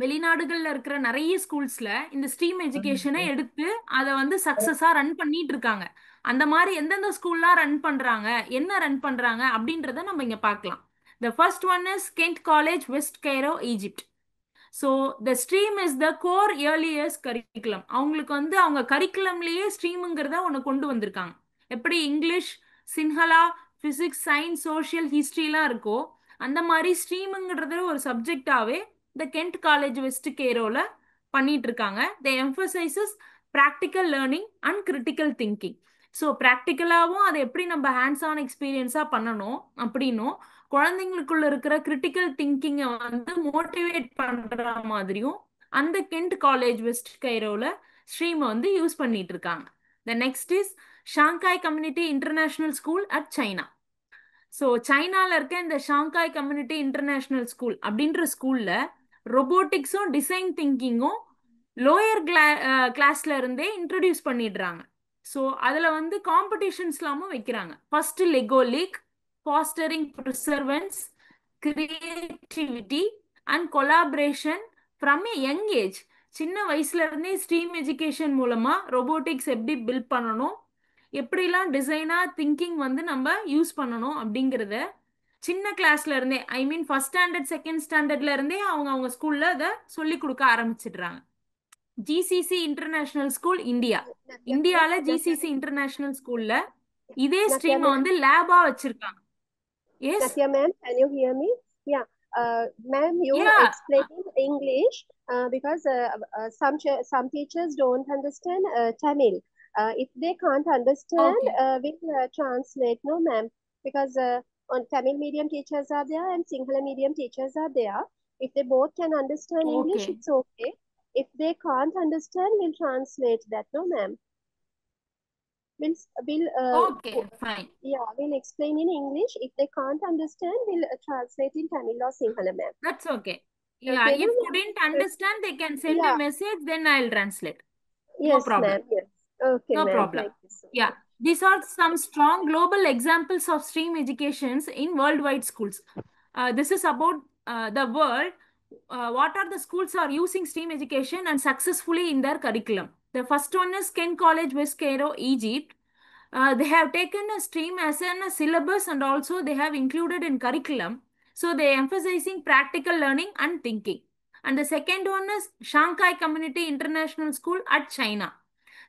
வெளிநாடுகள்ல இருக்கிற நிறைய ஸ்கூல்ஸ்ல இந்த ஸ்ட்ரீம் எஜுகேஷனை எடுத்து அதை வந்து சக்சஸா ரன் பண்ணிட்டு இருக்காங்க. அந்த மாதிரி எந்தெந்த ஸ்கூல்லாம் ரன் பண்றாங்க, என்ன ரன் பண்றாங்க அப்படின்றத நம்ம இங்க பார்க்கலாம். The first one is Kent College, West Cairo, Egypt. So the stream is the core early years curriculum. அவங்களுக்கு வந்து அவங்க கரிக்குலம்லயே ஸ்ட்ரீம்ங்கிறத ஒன்று கொண்டு வந்திருக்காங்க. எப்படி English, Sinhala, physics, science, social, ஹிஸ்ட்ரிலாம் இருக்கோ அந்த மாதிரி ஸ்ட்ரீமுங்கிறது ஒரு சப்ஜெக்டாவே இந்த கென்ட் காலேஜ் வெஸ்ட் கேரோல பண்ணிட்டு இருக்காங்க. They emphasizes practical learning and critical thinking. So ப்ராக்டிக்கலாகவும் அதை எப்படி நம்ம ஹேண்ட்ஸ் ஆன் எக்ஸ்பீரியன்ஸாக பண்ணணும் அப்படின்னும், குழந்தைங்களுக்குள்ள இருக்கிற கிரிட்டிக்கல் திங்கிங்கை வந்து மோட்டிவேட் பண்ற மாதிரியும் அந்த கென்ட் காலேஜ் வெஸ்ட் கைரோல ஸ்ட்ரீமை வந்து யூஸ் பண்ணிட்டு இருக்காங்க. The next is Shanghai community international school at China. So சைனால இருக்க இந்த ஷாங்காய் கம்யூனிட்டி இன்டர்நேஷனல் ஸ்கூல் அப்படின்ற ஸ்கூல்ல ரொபோட்டிக்ஸும் டிசைன் திங்கிங்கும் லோயர் கிளாஸ்ல இருந்தே இன்ட்ரடியூஸ் பண்ணிடுறாங்க. ஸோ அதில் வந்து காம்படிஷன்ஸ்லாமும் வைக்கிறாங்க. First Lego league, fostering perseverance, creativity and collaboration from a young age. சின்ன வயசுல இருந்தே ஸ்ட்ரீம் எஜுகேஷன் மூலமா ரொபோட்டிக்ஸ் எப்படி பில்ட் பண்ணணும், எப்படிலாம் டிசைனா திங்கிங் வந்து நம்ம யூஸ் பண்ணணும் அப்படிங்கிறத சின்ன கிளாஸ்ல இருந்தே, ஐ மீன் ஃபர்ஸ்ட் ஸ்டாண்டர்ட் செகண்ட் ஸ்டாண்டர்ட்ல இருந்தே அவங்க ஸ்கூல்ல அதை சொல்லி கொடுக்க ஆரம்பிச்சிடுறாங்க. ஜிசிசி இன்டர்நேஷனல் ஸ்கூல் இந்தியால ஜிசிசி இன்டர்நேஷனல் ஸ்கூல்ல இதே ஸ்ட்ரீமை வந்து லேபா வச்சிருக்காங்க. Yes. Natya ma'am, can you hear me? Yeah. Ma'am, you explain in English because some teachers don't understand Tamil. If they can't understand, we'll translate. No, ma'am, because on Tamil medium teachers are there and Sinhala medium teachers are there. If they both can understand English, it's okay. If they can't understand, we'll translate that. No, ma'am. will Okay, fine. we'll explain in English. If they can't understand, we'll translate in Tamil or Sinhala, ma'am. That's okay. Yeah, Okay, if ma'am? couldn't understand, they can send a Yeah. message, then I'll translate. No Yes, problem. ma'am. Yes. Okay, No ma'am. problem. Thank you so Yeah, much. these are some strong global examples of STEAM educations in worldwide schools. This is about the world. What are the schools are using STEAM education and successfully in their curriculum? The first one is Ken College, West Cairo, Egypt. They have taken a STEAM as a syllabus and also they have included in curriculum. So they emphasizing practical learning and thinking. And the second one is Shanghai Community International School at China.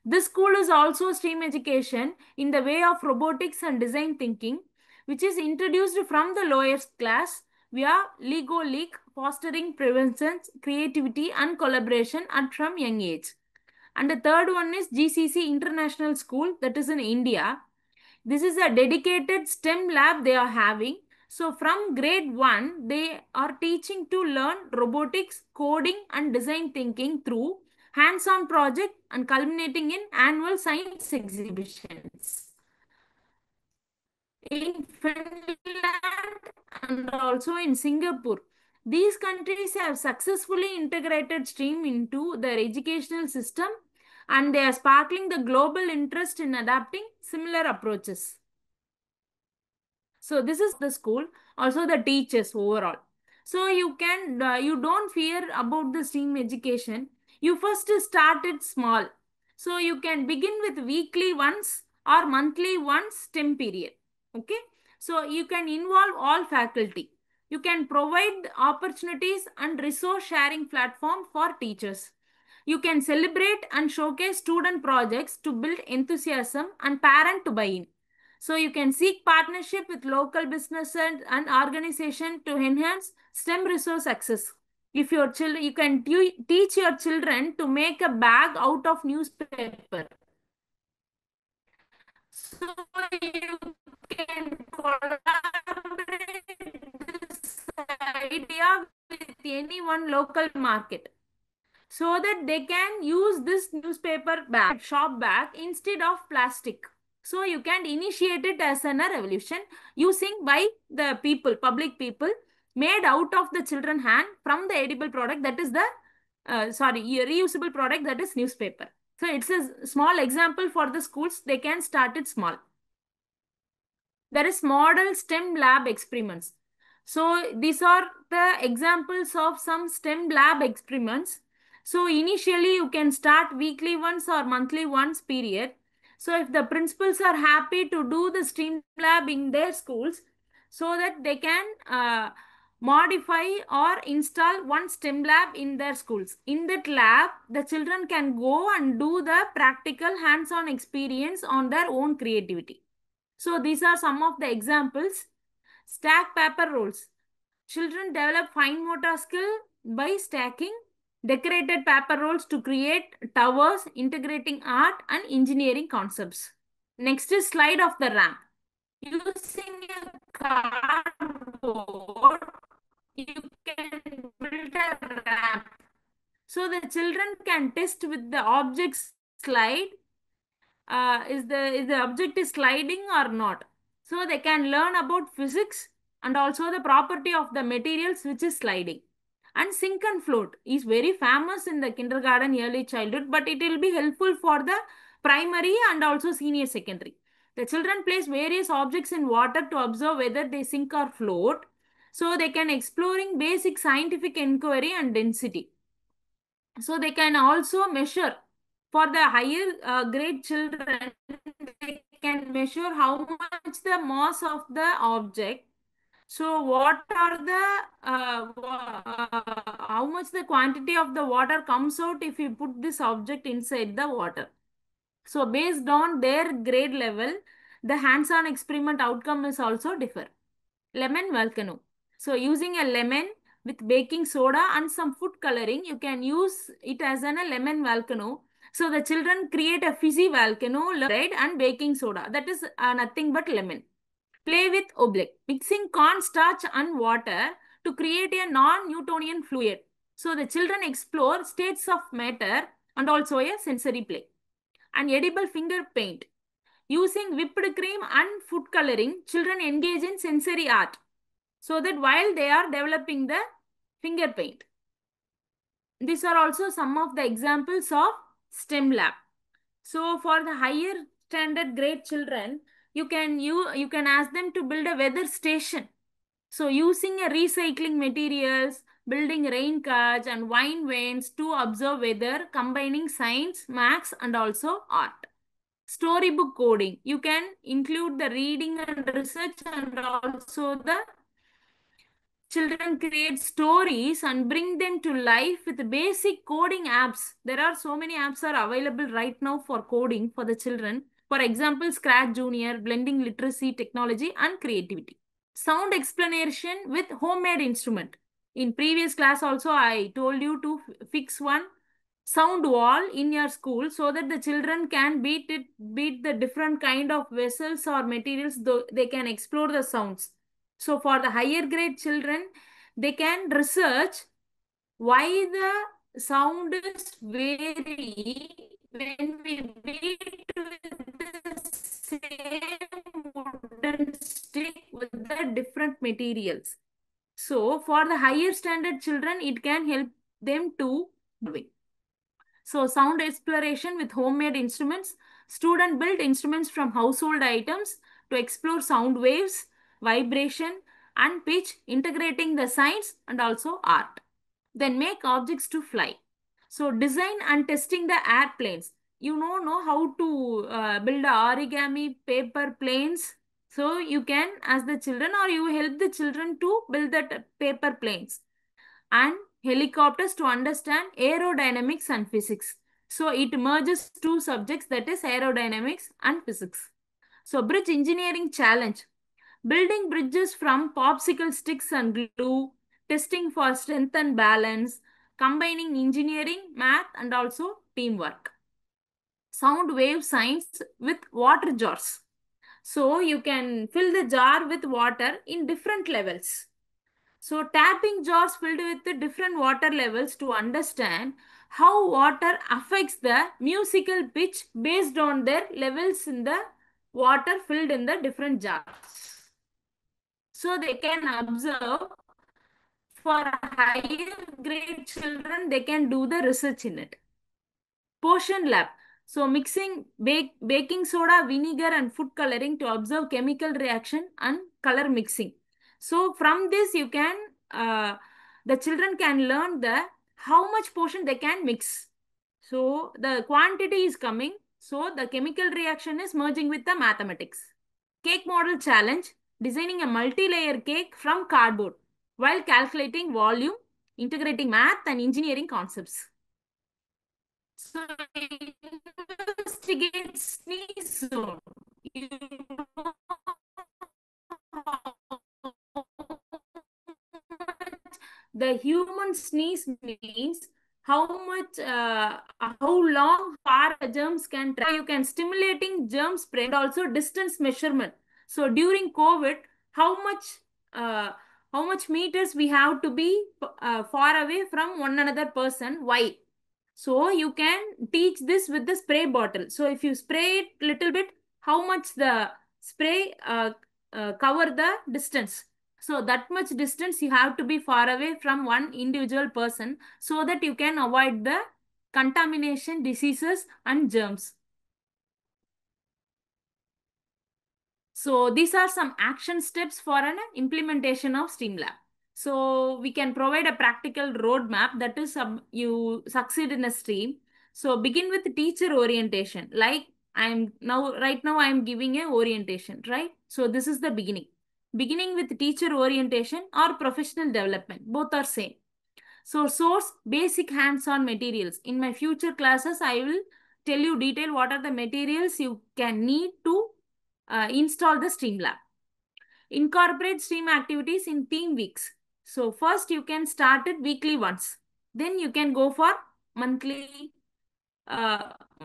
This school is also STEAM education in the way of robotics and design thinking, which is introduced from the lowest class via Lego League, fostering prevention, creativity, and collaboration at from young age. And the third one is GCC International School, that is in India. This is a dedicated STEM lab they are having. So from grade 1, they are teaching to learn robotics, coding, and design thinking through hands-on project and culminating in annual science exhibitions. In Finland and also in Singapore, these countries have successfully integrated STEAM into their educational system and they are sparkling the global interest in adapting similar approaches. So this is the school, also the teachers overall. So you don't fear about the STEAM education. You first start it small. So you can begin with weekly once or monthly once STEM period. Okay. So you can involve all faculty. You can provide opportunities and resource sharing platform for teachers. You can celebrate and showcase student projects to build enthusiasm and parent to buy in. So you can seek partnership with local businesses and organization to enhance STEM resource access. If your children, you can teach your children to make a bag out of newspaper. So you can collaborate this idea with any one local market, so that they can use this newspaper bag, shop bag instead of plastic. So you can initiate it as a revolution using by the people, public people, made out of the children hand from the edible product, that is the reusable product, that is newspaper. So it's a small example for the schools. They can start it small. There is model STEM lab experiments. So these are the examples of some STEM lab experiments. So initially you can start weekly once or monthly once period. So if the principals are happy to do the STEM lab in their schools, so that they can modify or install one STEM lab in their schools. In that lab, the children can go and do the practical hands-on experience on their own creativity. So these are some of the examples. Stack paper rolls. Children develop fine motor skill by stacking decorated paper rolls to create towers, integrating art and engineering concepts. Next is slide of the ramp. Using a cardboard, you can build a ramp. So the children can test with the objects slide. Is the object is sliding or not. So they can learn about physics and also the property of the materials which is sliding. And sink and float is very famous in the kindergarten, early childhood, but it will be helpful for the primary and also senior secondary. The children place various objects in water to observe whether they sink or float. So they can exploring basic scientific inquiry and density. So they can also measure for the higher grade children, they can measure how much the mass of the object. So what are the, how much the quantity of the water comes out if you put this object inside the water. So based on their grade level, the hands-on experiment outcome is also differ. Lemon volcano. So using a lemon with baking soda and some food coloring, you can use it as a lemon volcano. So the children create a fizzy volcano, bread and baking soda. That is nothing but lemon. Play with oblique. Mixing cornstarch and water to create a non-Newtonian fluid. So the children explore states of matter and also a sensory play. And edible finger paint. Using whipped cream and food coloring, children engage in sensory art so that while they are developing the finger paint. These are also some of the examples of STEM lab. So for the higher standard grade children, you can ask them to build a weather station. So using a recycling materials, building rain carts and wine vanes to observe weather, combining science, maths and also art. Storybook coding. You can include the reading and research and also the children create stories and bring them to life with basic coding apps. There are so many apps are available right now for coding for the children. For example, Scratch Junior, blending literacy, technology and creativity. Sound explanation with homemade instrument. In previous class also, I told you to fix one sound wall in your school so that the children can beat the different kind of vessels or materials, though they can explore the sounds. So for the higher grade children, they can research why the sound is vary when we beat with the same wooden stick with the different materials. So for the higher standard children, it can help them to do it. So sound exploration with homemade instruments. Student build instruments from household items to explore sound waves, vibration and pitch, integrating the science and also art. Then make objects to fly. So design and testing the airplanes. You know how to build origami paper planes. So you can ask the children or you help the children to build the paper planes. And helicopters to understand aerodynamics and physics. So it merges two subjects, that is aerodynamics and physics. So bridge engineering challenge. Building bridges from popsicle sticks and glue, testing for strength and balance, combining engineering, math and also teamwork. Sound wave science with water jars. So you can fill the jar with water in different levels. So tapping jars filled with the different water levels to understand how water affects the musical pitch based on their levels in the water filled in the different jars. So they can observe for higher grade children, they can do the research in it. Potion lab. So mixing baking soda, vinegar and food coloring to observe chemical reaction and color mixing. So from this you can, the children can learn the how much potion they can mix. So the quantity is coming. So the chemical reaction is merging with the mathematics. Cake model challenge. Designing a multi-layer cake from cardboard while calculating volume, integrating math and engineering concepts. So investigate sneeze zone. You know the human sneeze means how much, how long far germs can travel. You can stimulating germ spread and also distance measurement. So during COVID, how much meters we have to be far away from one another person? Why? So you can teach this with the spray bottle. So if you spray it little bit, how much the spray cover the distance. So that much distance you have to be far away from one individual person so that you can avoid the contamination, diseases and germs. So these are some action steps for an implementation of STEAM Lab. So we can provide a practical roadmap, that is you succeed in a stream. So begin with teacher orientation. Like right now I'm giving a orientation, right? So this is the beginning. Beginning with teacher orientation or professional development, both are same. So source basic hands-on materials. In my future classes, I will tell you detail what are the materials you can need to install the STEAM Lab. Incorporate STEAM activities in theme weeks. So first you can start it weekly once. Then you can go for monthly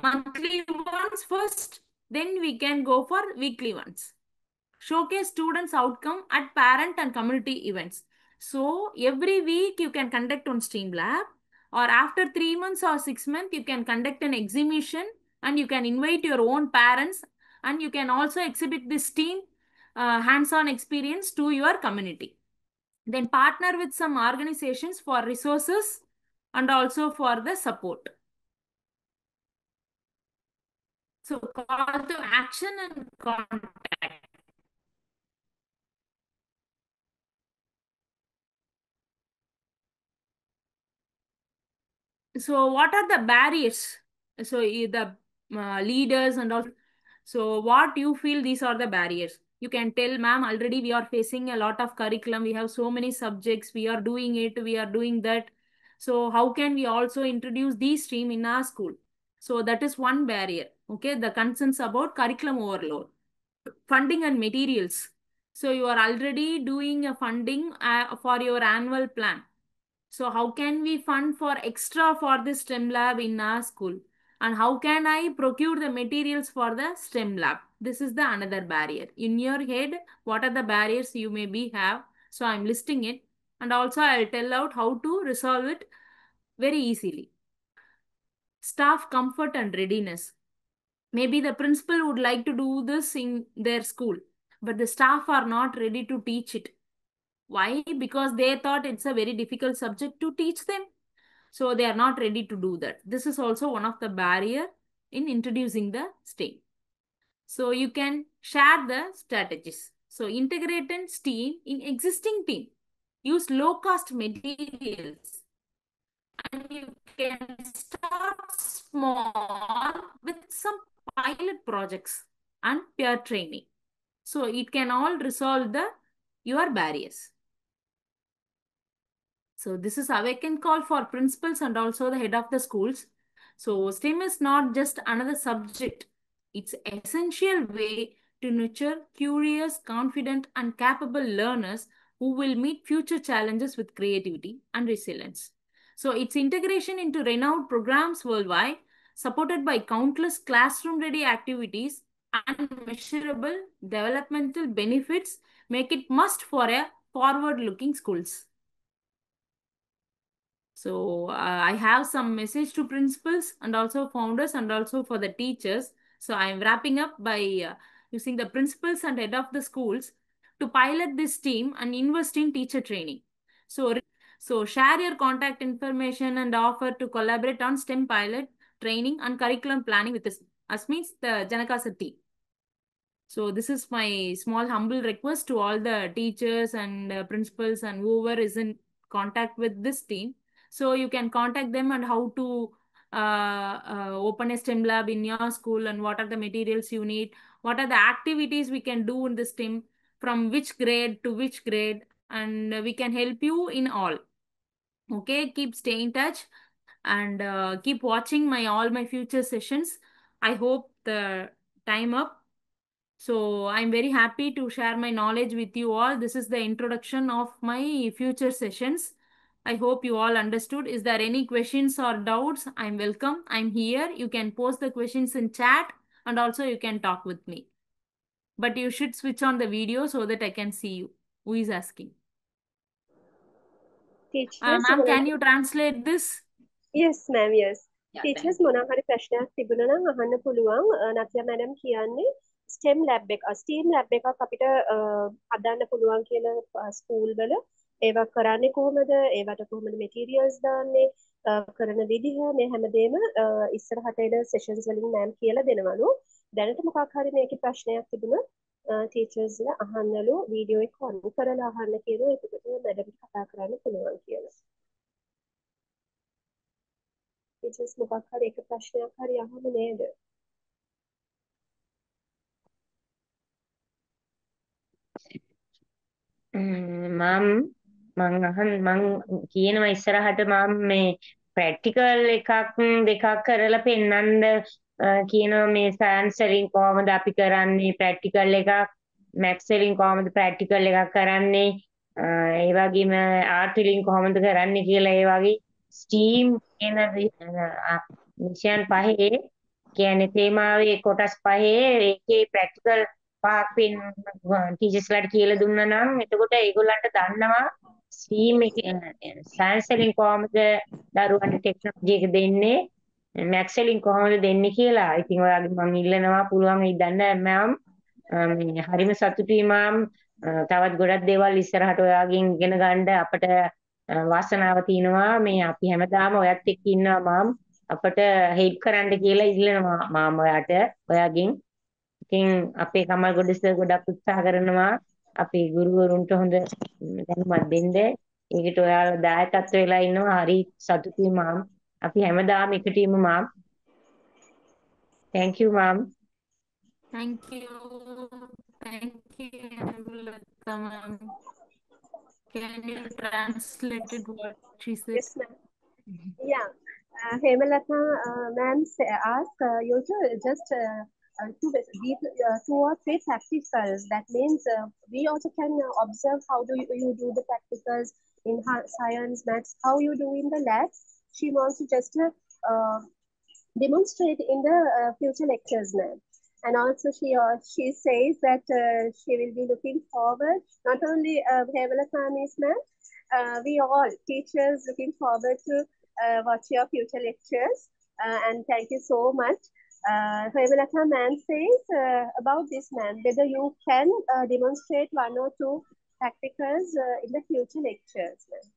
ones first. Then we can go for weekly ones. Showcase students' outcome at parent and community events. So every week you can conduct on STEAM Lab, or after 3 months or 6 months you can conduct an exhibition and you can invite your own parents and you can also exhibit this team hands-on experience to your community. Then partner with some organizations for resources and also for the support. So call to action and contact. So what are the barriers? So the leaders and all. So what you feel these are the barriers? You can tell, ma'am, already we are facing a lot of curriculum. We have so many subjects. We are doing it. We are doing that. So how can we also introduce these stream in our school? So that is one barrier. Okay, the concerns about curriculum overload, funding and materials. So you are already doing a funding for your annual plan. So how can we fund for extra for the STEM lab in our school? And how can I procure the materials for the STEM lab? This is the another barrier. In your head, what are the barriers you maybe have? So I'm listing it. And also I'll tell out how to resolve it very easily. Staff comfort and readiness. Maybe the principal would like to do this in their school, but the staff are not ready to teach it. Why? Because they thought it's a very difficult subject to teach them. So they are not ready to do that. This is also one of the barrier in introducing the STEAM. So you can share the strategies. So integrate and STEAM in existing team. Use low-cost materials. And you can start small with some pilot projects and peer training. So it can all resolve your barriers. So this is a vacant call for principals and also the head of the schools. So STEM is not just another subject. It's an essential way to nurture curious, confident, and capable learners who will meet future challenges with creativity and resilience. So its integration into renowned programs worldwide, supported by countless classroom-ready activities and measurable developmental benefits, make it must for a forward-looking schools. So I have some message to principals and also founders and also for the teachers. So I am wrapping up by using the principals and head of the schools to pilot this team and invest in teacher training. So share your contact information and offer to collaborate on STEM pilot training and curriculum planning with us means the Janakasa team. So this is my small humble request to all the teachers and principals and whoever is in contact with this team. So you can contact them and how to open a STEM lab in your school and what are the materials you need, what are the activities we can do in the STEM, from which grade to which grade, and we can help you in all. Okay, keep stay in touch and keep watching all my future sessions. I hope the time up. So I'm very happy to share my knowledge with you all. This is the introduction of my future sessions. I hope you all understood. Is there any questions or doubts? I'm welcome. I'm here. You can post the questions in chat and also you can talk with me. But you should switch on the video so that I can see you. Who is asking? Teachers, Ma'am, can you translate this? Yes, ma'am, yes. Yeah, Teachers thank you. මොනවා හරි ප්‍රශ්නයක් තිබුණා නම් අහන්න පුළුවන්. නත්යා madam කියන්නේ STEM lab එක, STEAM lab එකක් අපිට හදන්න පුළුවන් කියලා ස්කූල් වල ඒවා කරන්නේ කොහොමද? ඒවට කොහොමද materials දාන්නේ? කරන විදිහ මේ හැමදේම ඉස්සරහට එන sessions වලින් මෑම් කියලා දෙනවලු. දැනට මොකක් හරි මේකේ ප්‍රශ්නයක් තිබුණොත් teachers ලා අහන්නලු වීඩියෝ එක on කරලා අහන්න කියනවා. එතකොට මැඩම් කතා කරන්න පුළුවන් කියලා. teachers මොකක් හරි එක ප්‍රශ්නයක් හරි අහන්න නේද? මං කියනවා ඉස්සරහට මම මේ ප්‍රැක්ටිකල් එකක් දෙකක් කරලා පෙන්නන්න කියනවා මේ සයන්ස් වලින් කොහොමද අපි කරන්නේ ප්‍රැක්ටිකල් එකක් මැත්ස් වලින් කොහොමද ප්‍රැක්ටිකල් එකක් කරන්නේ ඒ වගේම ආර්ට් වලින් කොහොමද කරන්නේ කියලා ඒ වගේ ස්ටීම් කියන විෂයන් පහේ කියන්නේ තේමාවේ කොටස් පහේ ඒකේ ප්‍රැක්ටිකල් පහක් ටීචර්ස්ලාට කියලා දුන්නා නම් එතකොට ඒගොල්ලන්ට දන්නවා ස්ටීම් එක සයන්ස් වලින් කොහොමද දරුවන්ට ටෙක්නොලොජි එක දෙන්නේ මැක්ස් වලින් කොහොමද දෙන්නේ කියලා. ඉතින් ඔයාගේ මම ඉල්ලනවා පුළුවන් වෙයිද දන්නේ නැහැ මෑම්. මේ හරිම සතුටුයි මාම්. තවත් ගොඩක් දේවල් ඉස්සරහට ඔයාගෙන් ඉගෙන ගන්න අපට වාසනාව තියෙනවා. මේ අපි හැමදාම ඔයත් එක්ක ඉන්නවා මාම්. අපට හෙල්ප් කරන්න කියලා ඉල්ලනවා මාම් ඔයාට ඔයාගෙන්. ඉතින් අපේ කමල් ගොඩස ගොඩක් උත්සාහ කරනවා අපේ ගුරුවරුන්ට හොඳ දැනුමක් දෙන්න. ඒකට ඔයාලා දායකත්ව වෙලා ඉන්නවා. හරි සතුටුයි මාම්. අපි හැමදාම එකට ඉමු මාම්. Thank you මාම්. Thank you. Thank you, Hemlata ma'am. Can you translate it what she said? Yes, ma'am. Yeah. Hemalata ma'am asked you to just give 2 or 3 practicals. That means we also can observe how do you do the practicals in science, maths, how you do in the lab. She wants to just demonstrate in the future lectures, ma'am. And also she says that she will be looking forward, not only Hemalata ma'am, we all teachers looking forward to watch your future lectures. And thank you so much. Hemalata ma'am says about this, ma'am, whether you can demonstrate 1 or 2 practicals in the future lectures, ma'am.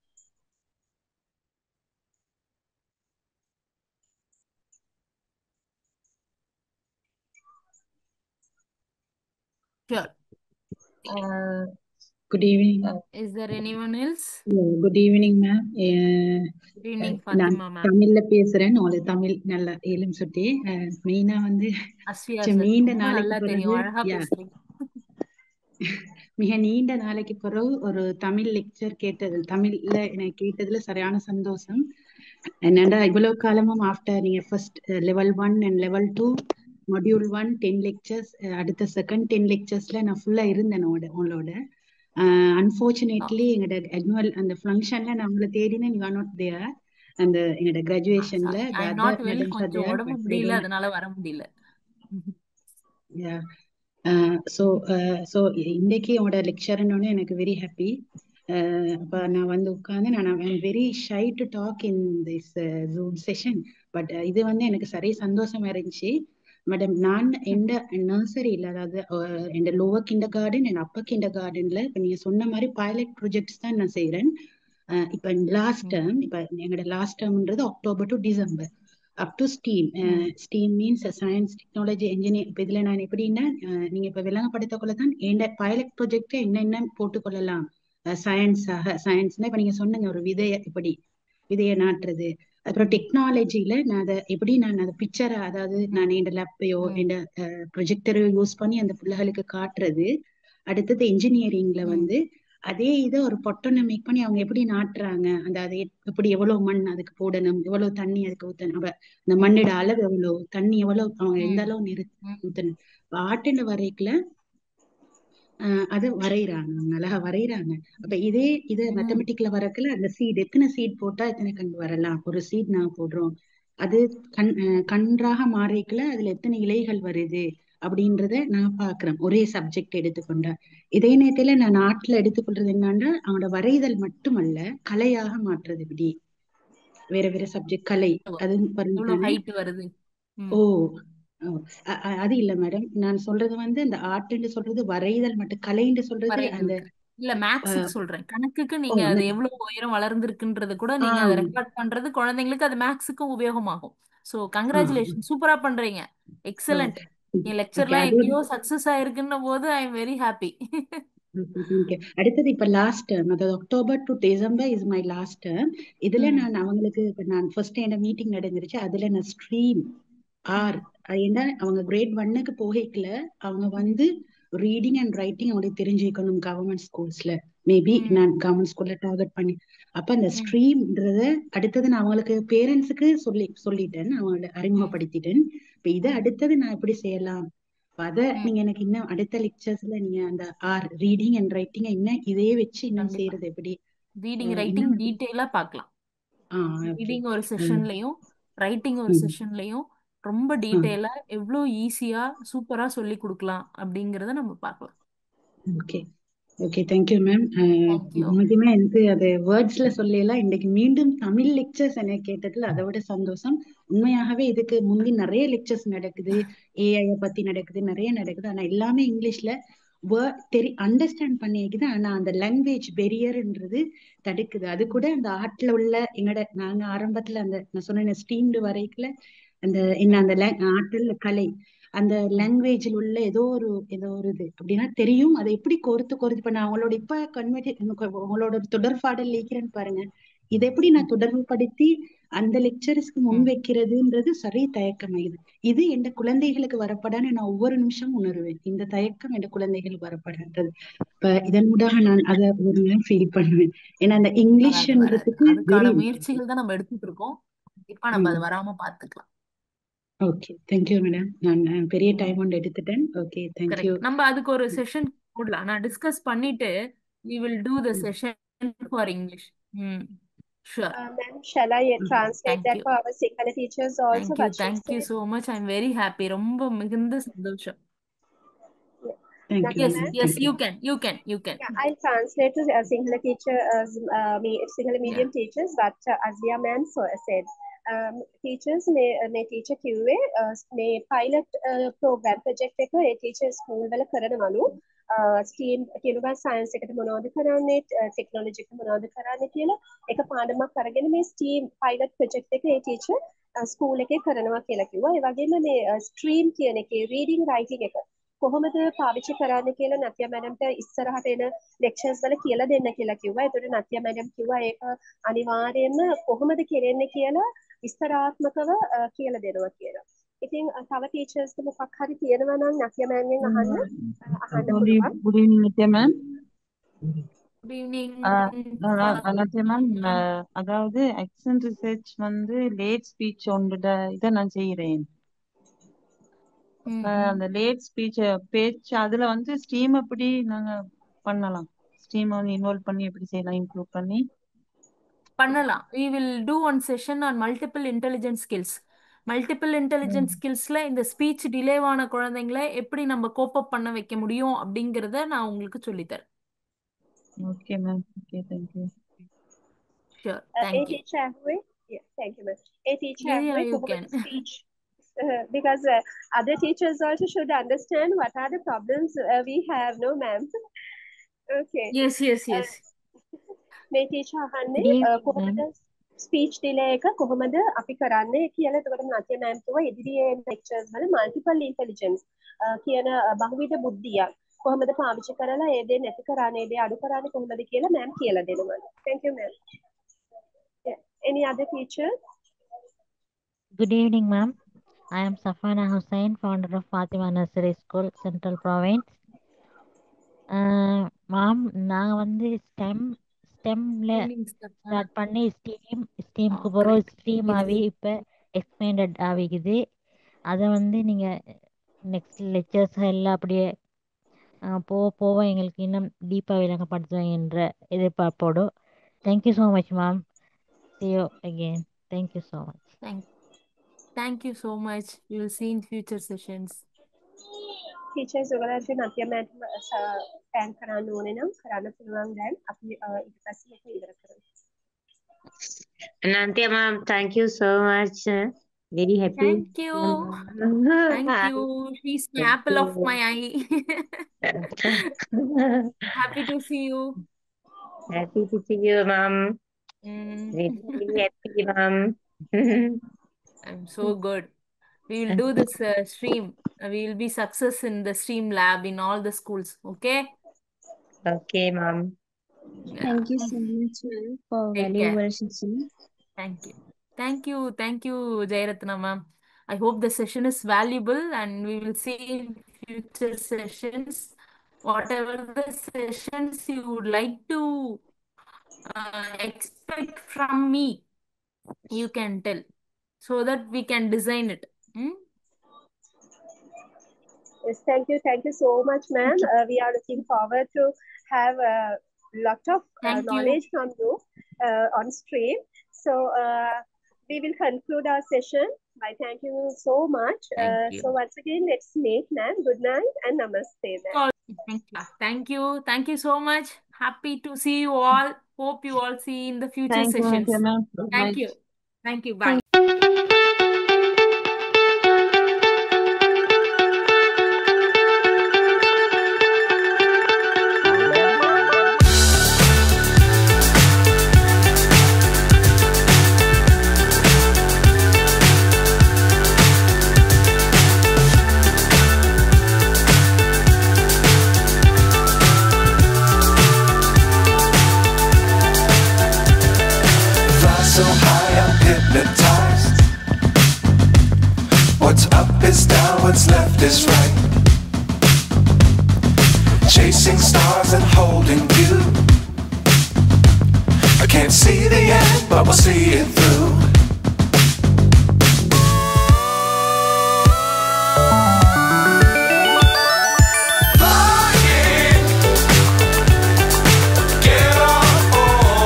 Sure. Good evening. Is there anyone else? Good evening, ma'am. Good evening, நான் Fatima ma'am. தமிழ்ல பேசுறேன். உங்களுக்கு தமிழ் நல்லா ஏலும் சுட்டி மெயினா வந்து Asfiya சரி, sir, நீண்ட ரொம்ப நாளைக்கு நல்லா பிறகு தெரியும், அழகா யா பேசுறீங்க. மிக நீண்ட நாளைக்கு பிறகு ஒரு தமிழ் லெக்சர் கேட்டது தமிழ்ல எனக்கு கேட்டதுல சரியான சந்தோஷம். என்னடா இவ்வளவு காலமும் ஆஃப்டர் நீங்க first level 1 and level 2 module 1 10 lectures அடுத்த செகண்ட் 10 லெக்சர்ஸ்ல நான் ஃபுல்லா இருந்தேன் உங்களோட. அன்பார்ச்சுனேட்லி எங்களோட ஆனுவல் அந்த ஃபங்க்ஷன்ல நான் உங்களை தேடினேன், யூ ஆர் நாட் தேர். அந்த எங்களோட கிராஜுவேஷன்ல ஐ எம் நாட் வெல், கொஞ்சம் உடம்பு முடியல, அதனால வர முடியல. ஸோ இன்னைக்கு உங்களோட லெக்சர்னோட எனக்கு வெரி ஹாப்பி. அப்போ நான் வந்து உட்காந்து நான் very shy to talk in this Zoom session. But இது வந்து எனக்கு சரி சந்தோஷமா இருந்துச்சு. மேடம், நான் எந்த நர்சரியில், அதாவது எந்த லோவர் கிண்டர் கார்டன் என் அப்பர் கிண்டர் கார்டன்ல இப்போ நீங்க சொன்ன மாதிரி பைலட் ப்ரொஜெக்ட்ஸ் தான் நான் செய்யறேன். இப்போ லாஸ்ட் டேர்ம், இப்போ எங்களோட லாஸ்ட் டேர்ம்ன்றது October to December up to STEAM. STEAM means science technology engineer. இப்போ இதுல நான் எப்படின்னா நீங்க இப்போ விளங்கப்படுத்தக்குள்ள தான் எந்த பைலட் ப்ரொஜெக்ட் என்னென்ன போட்டுக்கொள்ளலாம் சயின்ஸாக. சயின்ஸ்னா இப்போ நீங்க சொன்னீங்க ஒரு விதையை நாட்டுறது. அப்புறம் டெக்னாலஜியில நான் அதை எப்படி நான் அதை பிக்சரை, அதாவது நான் என் லேப்பையோ என் ப்ரொஜெக்டரையோ யூஸ் பண்ணி அந்த பிள்ளைகளுக்கு காட்டுறது. அடுத்தது என்ஜினியரிங்ல வந்து அதே இதை ஒரு பொட்டனை மேக் பண்ணி அவங்க எப்படி நாட்டுறாங்க, அந்த அதை எப்படி எவ்வளவு மண் அதுக்கு போடணும், எவ்வளவு தண்ணி அதுக்கு ஊத்தணும், அந்த மண்ணோட அளவு எவ்வளவு, தண்ணி எவ்வளவு, அவங்க எந்த அளவு ஊத்தணும். ஆட்டில வரைக்குல அதை வரைகிறாங்க, அவங்க அழகா வரைகிறாங்க. அப்ப இதே மேத்தமெட்டிக்ல வரக்குல அந்த சீட் எத்தனை சீட் போட்டா எத்தனை கண்டு வரலாம், ஒரு சீட் நான் போடுறோம், அது கன்றாக மாறிக்கல அதுல எத்தனை இலைகள் வருது அப்படின்றத நான் பாக்குறேன் ஒரே சப்ஜெக்ட் எடுத்துக்கொண்டா. இதே நேரத்துல நான் நாட்டுல எடுத்துக்கொள்றது என்னன்னா அவனோட வரைதல் மட்டுமல்ல கலையாக மாற்றுறது. இப்படி வேற வேற சப்ஜெக்ட் கலை அது வருது. ஓ அது இல்ல மேடம், நான் சொல்றது வந்து இந்த ஆர்ட்னு சொல்றது வரைதல் மட்டும், கலைன்னு சொல்றது அந்த இல்ல மேத்ஸ்க்கு சொல்றேன். கணக்குக்கு நீங்க அது எவ்வளவு உயரம் வளர்ந்துருக்குன்றது கூட நீங்க அதை ரெக்கார்ட் பண்றது குழந்தைங்களுக்கு அது மேத்ஸ்க்கும் உபயோகமாகும். சோ கங்க்ராச்சுலேஷன், சூப்பரா பண்றீங்க, எக்ஸலண்ட். என் லெக்சர்லாம் எப்படியோ சக்சஸ் ஆயிருக்குன்னும் போது ஐ எம் வெரி ஹாப்பி. அடுத்தது இப்ப லாஸ்ட் டேர்ம், அதாவது October to December is my last term. இதுல நான் அவங்களுக்கு நான் ஃபர்ஸ்ட் என்ன மீட்டிங் நடந்துருச்சு, அதுல நான் ஸ்ட்ரீம் ஏன்னா அவங்க கிரேட் 1க்கு போகல, அவங்க வந்து ரீடிங் அண்ட் ரைட்டிங் அவங்களுக்கு தெரிஞ்சுக்கணும் கவர்மெண்ட் ஸ்கூல்ஸ்ல. மேபி நான் கவர்மெண்ட் ஸ்கூல்ல டார்கெட் பண்ணி அப்ப அந்த ஸ்ட்ரீம்ன்றத அடுத்தது நான் அவங்களுக்கு பேரண்ட்ஸுக்கு சொல்லிட்டேன், அவங்கள அறிமுகப்படுத்திட்டேன். இப்ப இதை அடுத்தது நான் எப்படி செய்யலாம், அத நீங்க எனக்கு இன்னும் அடுத்த லெக்சர்ஸ்ல நீங்க அந்த ரீடிங் அண்ட் ரைட்டிங் இன்னும் இதே வச்சு இன்னும் செய்யறது எப்படி, ரீடிங் ரைட்டிங் டீடைலா பார்க்கலாம். ரீடிங் ஒரு செஷன்லயும் ரைட்டிங் ஒரு செஷன்லயும் ரொம்ப டீடைலா எவ்வளவு ஈஸியா சூப்பரா சொல்லி கொடுக்கலாம் அப்படிங்கறத நம்ம பார்க்கலாம். Okay okay thank you ma'am. Thank you. உண்மைக்குமே எனக்கு அது வேர்ட்ஸ்ல சொல்லலாம். இன்னைக்கு மீண்டும் தமிழ் லெக்சர்ஸ் எனக்கு கேட்டதுல அதை விட சந்தோஷம். உண்மையாகவே இதுக்கு முந்தி நிறைய லெக்சர்ஸ் நடக்குது, ஏஐ பத்தி நடக்குது, நிறைய நடக்குது. ஆனா எல்லாமே இங்கிலீஷ்ல அண்டர்ஸ்டாண்ட் பண்ணிக்குது. ஆனா அந்த லாங்குவேஜ் பெரியர்ன்றது தடுக்குது. அது கூட அந்த ஆர்ட்ல உள்ள நாங்க ஆரம்பத்துல அந்த நான் சொன்ன ஸ்ட்ரீம்டு வரைக்குல அந்த என்ன அந்த ஆற்றல் கலை அந்த லாங்குவேஜில் உள்ள ஏதோ ஒரு இது அப்படின்னா தெரியும். அதை எப்படி கோர்த்து இப்ப நான் அவங்களோட இப்ப உங்களோட தொடர்பாடல் இருக்கிறேன்னு பாருங்க. இதை எப்படி நான் தொடர்பு படுத்தி அந்த லெக்சர்ஸ்க்கு முன் வைக்கிறதுன்றது சரி தயக்கமாயுது. இது என் குழந்தைகளுக்கு வரப்படான்னு நான் ஒவ்வொரு நிமிஷமும் உணர்வேன். இந்த தயக்கம் என் குழந்தைகளுக்கு வரப்படான்றது. இப்ப இதன் ஊடாக நான் அதை ஒரு நேரம் ஃபீல் பண்ணுவேன். ஏன்னா அந்த வராது இங்கிலீஷ்ன்றதுக்கு அதுக்கான வெரி முயற்சிகள் தான் நம்ம எடுத்துட்டு இருக்கோம். கண்டிப்பா நம்ம அது வராம பாத்துக்கலாம். Okay thank you madam. நான் பெரிய டைம் ஒன்று எடுத்துட்டேன். Okay thank you. கரெக்ட். நம்ம அதுக்கு ஒரு செஷன் போடலாம். நான் டிஸ்கஸ் பண்ணிட்டு we will do the session for English. Sure. Ma'am, shall I translate Thank that you. for our Sinhala teachers also? What she Thank you said? so much. I'm very happy. ரொம்ப மிகுந்த சந்தோஷம். Thank you. Yes, Ma'am, yes, Thank you. you can. yeah, I'll translate to Sinhala teacher, Sinhala medium teachers, what Azia ma'am said. Teachers මේ teacher කිව්වේ මේ pilot program project එක ඒ teacher school වල කරනවලු STEAM කියනවා science එකට මොනවද කරන්නේ technology එකට මොනවද කරන්නේ කියලා එක පාඩමක් අරගෙන මේ STEAM pilot project එක ඒ teacher school එකේ කරනවා කියලා කිව්වා. ඒ වගේම මේ stream කියන එකේ reading writing එක කොහොමද පාවිච්චි කරන්න කියලා නත්යා මැඩම්ට ඉස්සරහට එන ලෙක්චර්ස් වල කියලා දෙන්න කියලා කිව්වා. ඒතකොට නත්යා මැඩම් කිව්වා ඒක අනිවාර්යයෙන්ම කොහොමද කරන්නේ කියලා විස්තරාත්මකව කියලා දෙනවා කියලා. ඉතින් තව ටීචර්ස් මොකක් හරි තියෙනවා නම් නත්යා මැම්ගෙන් අහන්න පුළුවන්. Good evening, Nitya ma'am. Good evening. Nitya ma'am, அதாவது accent research வந்து late speech ஒன்றோட இதை நான் செய்கிறேன். அந்த லேட் ஸ்பீச் பேச்சு அதுல வந்து ஸ்டீம் எப்படி நாங்க பண்ணலாம்? ஸ்டீம் வந்து இன்வால்வ் பண்ணி எப்படி செய்யலாம்? இம்ப்ரூவ் பண்ணி பண்ணலாம். we will do one session on multiple intelligence skills. Multiple intelligence ஸ்கில்ஸ்ல இந்த ஸ்பீச் டிலேவான குழந்தைங்களை எப்படி நம்ம கோப்பப் பண்ண வைக்க முடியும் அப்படிங்கறத நான் உங்களுக்கு சொல்லித்தரேன். Okay ma'am. Okay thank you. Sure. Thank you. teacher yeah thank you ma'am. teacher you can. speech because other teachers also should understand what are the problems we have, no ma'am. Okay. Yes. මේ teacher අහන්නේ කොහොමද speech delay එක කොහොමද අපි කරන්නේ කියලා. එතකොට නත්ය ma'am කිව්වා ඉදිරියේ ලෙක්චර්ස් වල මල්ටිපල් ඉන්ටෙලිජන්ස් කියන බහුවිධ බුද්ධිය කොහොමද පාවිච්චි කරලා ඒ දේ නැති කරන්නේ, ඒ දේ අඩු කරන්නේ කොහොමද කියලා මෑම් කියලා දෙනවා. Thank you ma'am. Any other teacher? Good evening ma'am. I am Safana Hussain, founder of Fatima Nursery School, Central Province. Ma'am, நான் வந்து ஸ்டெம்ல ஸ்டார்ட் பண்ணி ஸ்டீம்க்கு போகிறோம். ஸ்டீம் ஆகி இப்போ எக்ஸ்பேண்டட் ஆகிக்குது. அதை வந்து நீங்கள் நெக்ஸ்ட் லெக்சர்ஸ் எல்லாம் அப்படியே போக எங்களுக்கு இன்னும் டீப்பாக விளங்கப்படுத்துவாங்க என்ற எதிர்பார்ப்போடு. Thank you so much ma'am. See you again. Thank you so much. Thank you so much. We will see in future sessions. Teachers ඔයගලන්ට නත්ය මෑම් ටැන් කරන්න ඕනේ නම් කරන්න පුළුවන්. දැන් අපි ඊට පස්සේ මේක ඉවර කරමු. Nantya ma'am, thank you so much. Very happy. Thank you. She's the apple of my eye. Happy to see you. Happy to see you, ma'am. Very happy, ma'am. I'm so good. We will do this stream. We will be success in the stream lab in all the schools. Okay? Okay, ma'am. Thank you so much, ma'am, for valuable session. Thank you, Jayaratna ma'am. I hope the session is valuable and we will see in future sessions. Whatever the sessions you would like to expect from me, you can tell so that we can design it. Yes, thank you so much, ma'am. We are looking forward to have a lot of knowledge from you on stream. So we will conclude our session Bye. Thank you so much. Thank you. So once again, let's meet, ma'am. Good night and namaste, ma'am. Thank you. Thank you so much. Happy to see you all. Hope you all see in the future Thank you, sessions. ma'am. Thank you. Thank you. Bye. So high, I'm hypnotized. What's up is down, what's left is right. Chasing stars and holding you. I can't see the end, but we'll see it through.